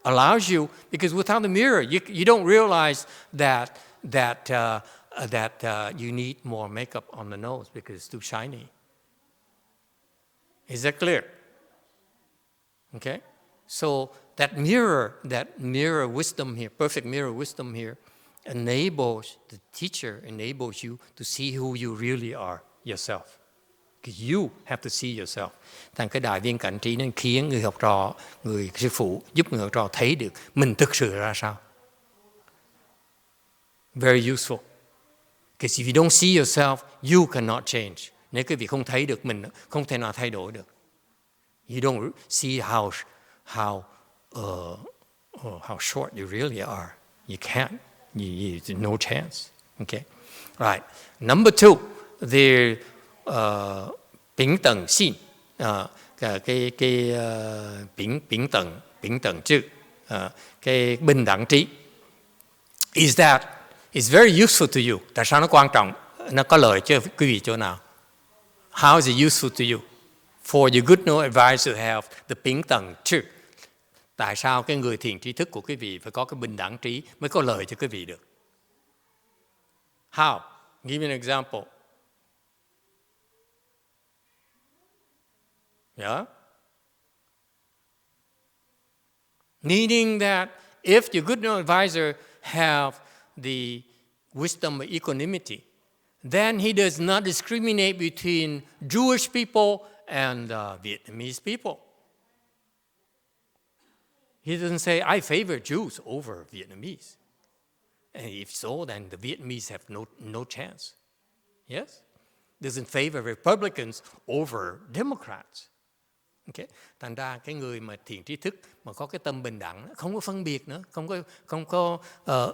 allows you, because without the mirror, you don't realize that you need more makeup on the nose because it's too shiny. Is that clear? Okay? So that mirror wisdom here, perfect mirror wisdom here, enables the teacher, enables you to see who you really are yourself. Because you have to see yourself. Thành cái đại viên cảnh trí nên khiến người học trò, người sư phụ giúp người học trò thấy được mình thực sự ra sao. Very useful. Because if you don't see yourself, you cannot change. Nếu quý vị không thấy được mình, không thể nào thay đổi được. You don't see how short you really are. You can't. There's no chance. Okay. Right. Number 2, the bình等性, cái bình等智, cái bình đẳng trí. Is that it's very useful to you. Tại sao nó quan trọng? Nó có lợi cho quý vị chỗ nào? How is it useful to you? For your good no advice to have the bình等智. Tại sao cái người thiền trí thức của quý vị phải có cái bình đẳng trí mới có lợi cho quý vị được? How? Give me an example. Yeah? Meaning that if your good no advisor have the wisdom of equanimity, then he does not discriminate between Jewish people and Vietnamese people. He doesn't say, I favor Jews over Vietnamese. And if so, then the Vietnamese have no chance. Yes? Doesn't favor Republicans over Democrats. Okay. Thành ra cái người mà thiền trí thức mà có cái tâm bình đẳng, không có phân biệt nữa, không có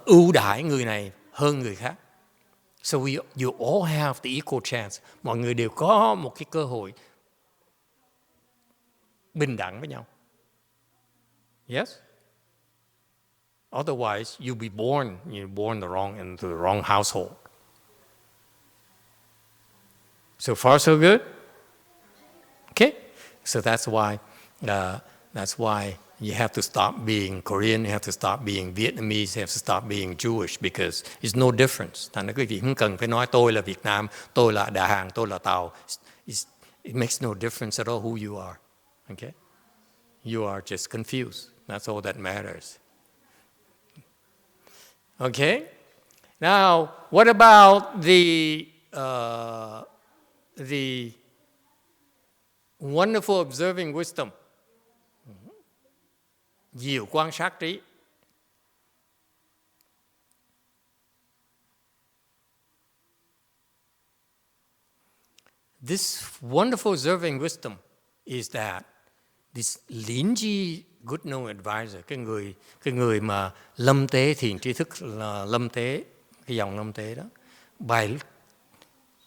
ưu đãi người này hơn người khác. So you all have the equal chance. Mọi người đều có một cái cơ hội bình đẳng với nhau. Yes? Otherwise, you're born into the wrong household. So far, so good? Okay? So that's why you have to stop being Korean, you have to stop being Vietnamese, you have to stop being Jewish, because it's no difference. Thành ra quý vị không cần phải nói tôi là Việt Nam, tôi là Đà Hàn, tôi là Tàu. It makes no difference at all who you are. Okay? You are just confused. That's all that matters. Okay? Now, what about the wonderful observing wisdom? Diệu quan sát trí. This wonderful observing wisdom is that this Linji good known advisor, cái người mà lâm tế thiền tri thức là lâm tế, cái dòng lâm tế đó, by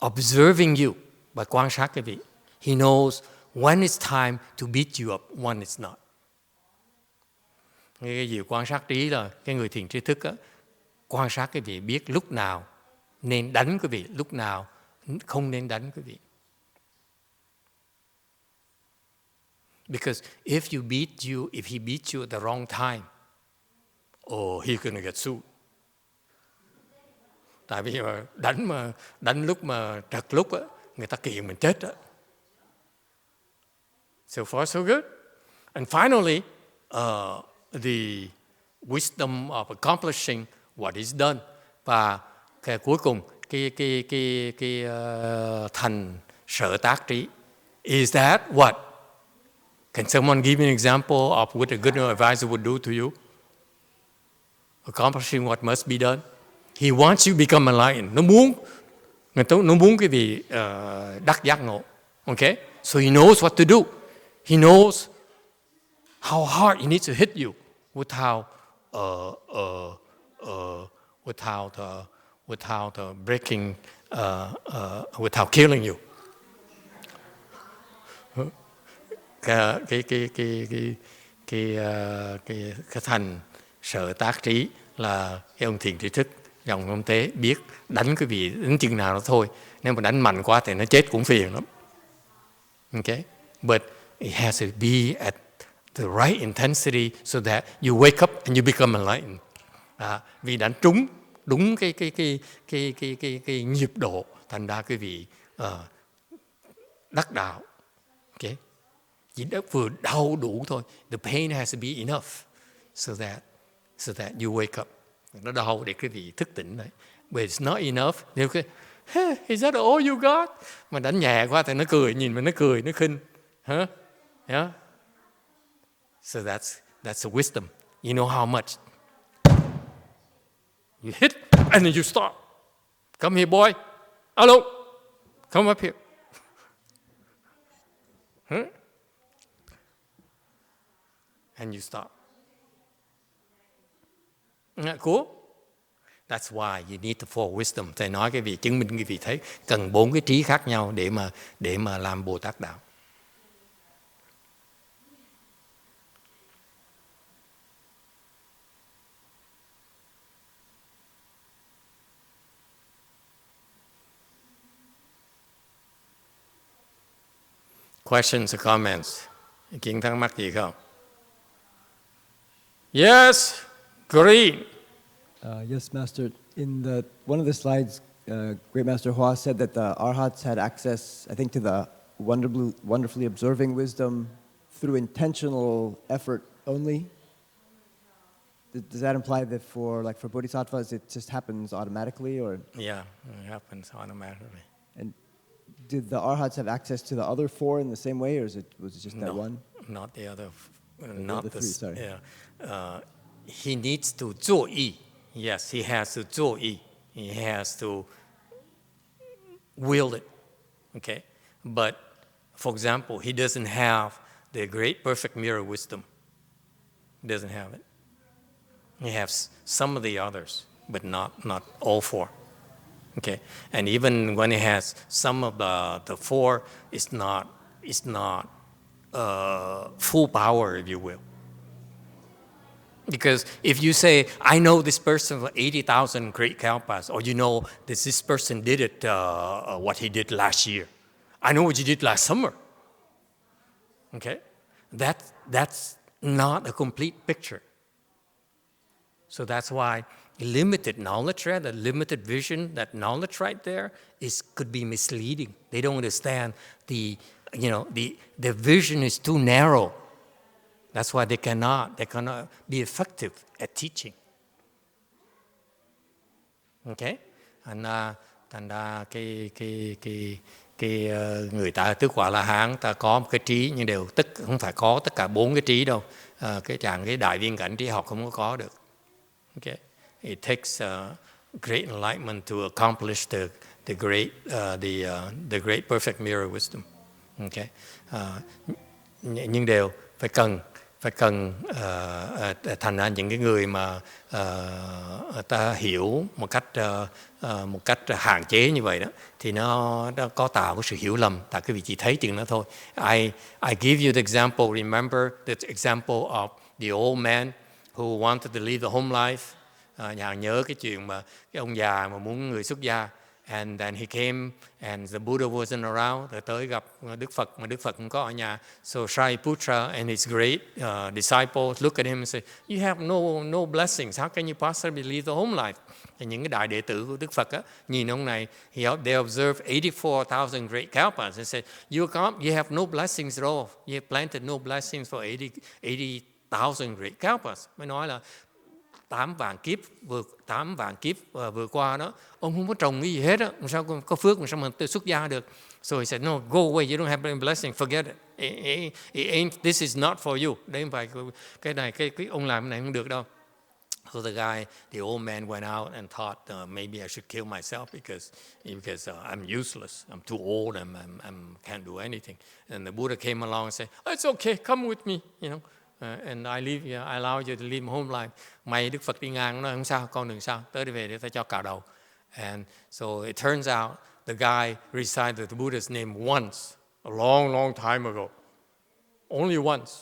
observing you, by quan sát cái vị, he knows when it's time to beat you up, when it's not. Cái gì quan sát trí là cái người thiền tri thức á, quan sát cái vị, biết lúc nào nên đánh cái vị, lúc nào không nên đánh cái vị. Because if he beats you at the wrong time, oh, he's gonna get sued. Tại vì đánh lúc mà trật lúc á, người ta kiện mình chết á. So far, so good. And finally, the wisdom of accomplishing what is done. Và cái cuối cùng, cái thành sở tác trí. Is that what? Can someone give me an example of what a good advisor would do to you? Accomplishing what must be done. He wants you to become enlightened. Nó muốn cái vị đắc giác ngộ. Okay? So he knows what to do. He knows how hard he needs to hit you without breaking, without killing you. Cái thành sở tác trí là cái ông thiền tri thức, dòng ông tế biết đánh cái vị đến chừng nào đó thôi. Nếu mà đánh mạnh quá thì nó chết cũng phiền lắm. Okay? But it has to be at the right intensity so that you wake up and you become enlightened. Vì đánh trúng đúng cái nhịp độ, thành ra cái vị đắc đạo. Okay? Chỉ vừa đau đủ thôi. The pain has to be enough so that you wake up. Nó đau để cái vị thức tỉnh đấy. But it's not enough. Nếu cái hey, is that all you got? Mà đánh nhẹ quá thì nó cười, nhìn mà nó cười, nó khinh. Huh? Yeah? So that's the wisdom. You know how much? You hit and then you stop. Come here, boy. Hello. Come up here. Huh? And you stop. Cool. That's why you need the four wisdom. Thầy nói cái vị chứng minh cái vị thấy cần 4 cái trí khác nhau để mà làm Bồ Tát đạo. Questions or comments? Ý kiến thắc mắc gì không? Yes, green. Yes, Master. In one of the slides, Great Master Hua said that the Arhats had access, I think, to the wonderfully observing wisdom through intentional effort only. Does that imply that for bodhisattvas, it just happens automatically, or? Yeah, it happens automatically. And did the Arhats have access to the other 4 in the same way, or was it just that one? Not the other. Not the 3. Sorry. Yeah, he needs to 作意. Yes, he has to 作意. He has to will it. Okay, but for example, he doesn't have the great perfect mirror wisdom. He doesn't have it. He has some of the others, but not all 4. Okay, and even when he has some of the 4, it's not full power, if you will. Because if you say, I know this person for 80,000 great kalpas, or you know that this person did it, what he did last year. I know what you did last summer. Okay? That's not a complete picture. So that's why limited knowledge, the limited vision, that knowledge right there could be misleading. They don't understand the vision is too narrow. That's why they cannot be effective at teaching. Okay? Thành ra người ta tước quả La Hán, ta có một cái trí nhưng đều không phải có tất cả 4 cái trí đâu. Cái đại viên cảnh trí học không có được. Okay? It takes great enlightenment to accomplish the great perfect mirror wisdom. Okay? Nhưng đều phải cần thành ra những cái người mà ta hiểu một cách hạn chế như vậy đó, thì nó có tạo cái sự hiểu lầm, tại cái vị chỉ thấy chừng đó thôi. I give you the example. Remember the example of the old man who wanted to live the home life. Nhà nhớ cái chuyện mà cái ông già mà muốn người xuất gia. And then he came and the Buddha wasn't around. Rồi tới gặp Đức Phật mà Đức Phật không có ở nhà. So Shariputra and his great disciples look at him and say, you have no blessings. How can you possibly live the home life? Thì những cái đại đệ tử của Đức Phật á, nhìn ông này, they observed 84,000 great kalpas and said, you have no blessings at all. You have planted no blessings for 80,000 great kalpas. Mới nói là 8 vạn kiếp vừa qua đó, ông không có trồng cái gì hết á, sao có phước mà sao mà tự xuất gia được? So he said, no, go away, you don't have any blessing, forget it. This is not for you. Đấy không phải cái này, cái ông làm cái này không được đâu. So the old man went out and thought, maybe I should kill myself because I'm useless, I'm too old, I can't do anything. And the Buddha came along and said, it's okay, come with me, and I allow you to live home life. May Đức Phật đi ngang nói không sao, con đừng sao, tới đi về để ta cho cạo đầu. And so it turns out the guy recited the Buddha's name once, a long time ago, only once.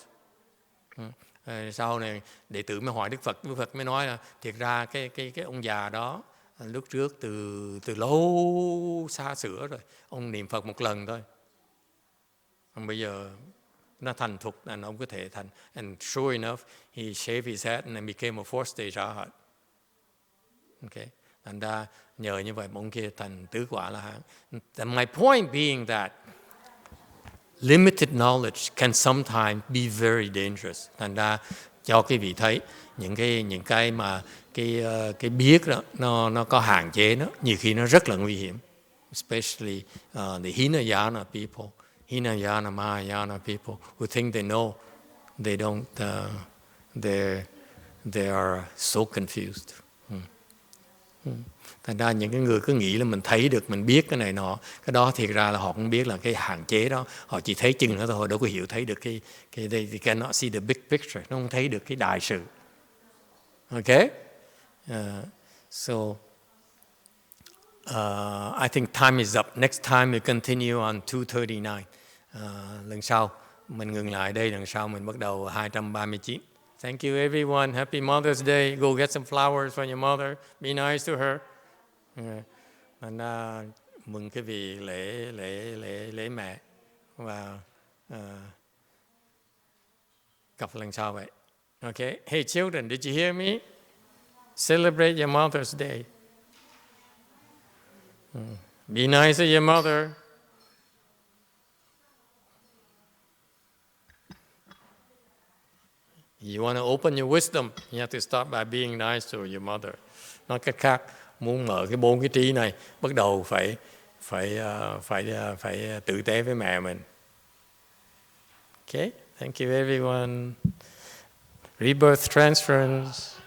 Sau này đệ tử mới hỏi Đức Phật mới nói là thiệt ra cái ông già đó lúc trước từ lâu xa xưa rồi, ông niệm Phật một lần thôi. Còn bây giờ nó thành thục là ông có thể thành. And sure enough, he shaved his head and became a 4th stage arhat. Okay. And nhờ như vậy ông kia thành tứ quả La Hán. And my point being that limited knowledge can sometimes be very dangerous. Thành ra cho quý vị thấy những cái mà cái biết đó nó có hạn chế đó, nhiều khi nó rất là nguy hiểm. Especially the Hinayana people. Hinayana, Mahayana people who think they know, they don't, they are so confused. Thành ra những cái người cứ nghĩ là mình thấy được, mình biết cái này nọ, cái đó thiệt ra là họ không biết là cái hạn chế đó, họ chỉ thấy chừng đó thôi, đâu có hiểu thấy được cái they cannot see the big picture, nó không thấy được cái đại sự. Okay? So I think time is up. Next time we continue on 239. Lần sau mình ngừng lại đây, lần sau mình bắt đầu 239. Thank you everyone. Happy Mother's Day. Go get some flowers for your mother. Be nice to her. Mừng cái vị lễ mẹ và gặp lần sau vậy. Okay. Hey children, did you hear me? Celebrate your Mother's Day. Be nice to your mother. You want to open your wisdom, you have to start by being nice to your mother. Nói cách khác, muốn mở cái 4 cái trí này, bắt đầu phải tử tế với mẹ mình. Okay, thank you everyone. Rebirth transference.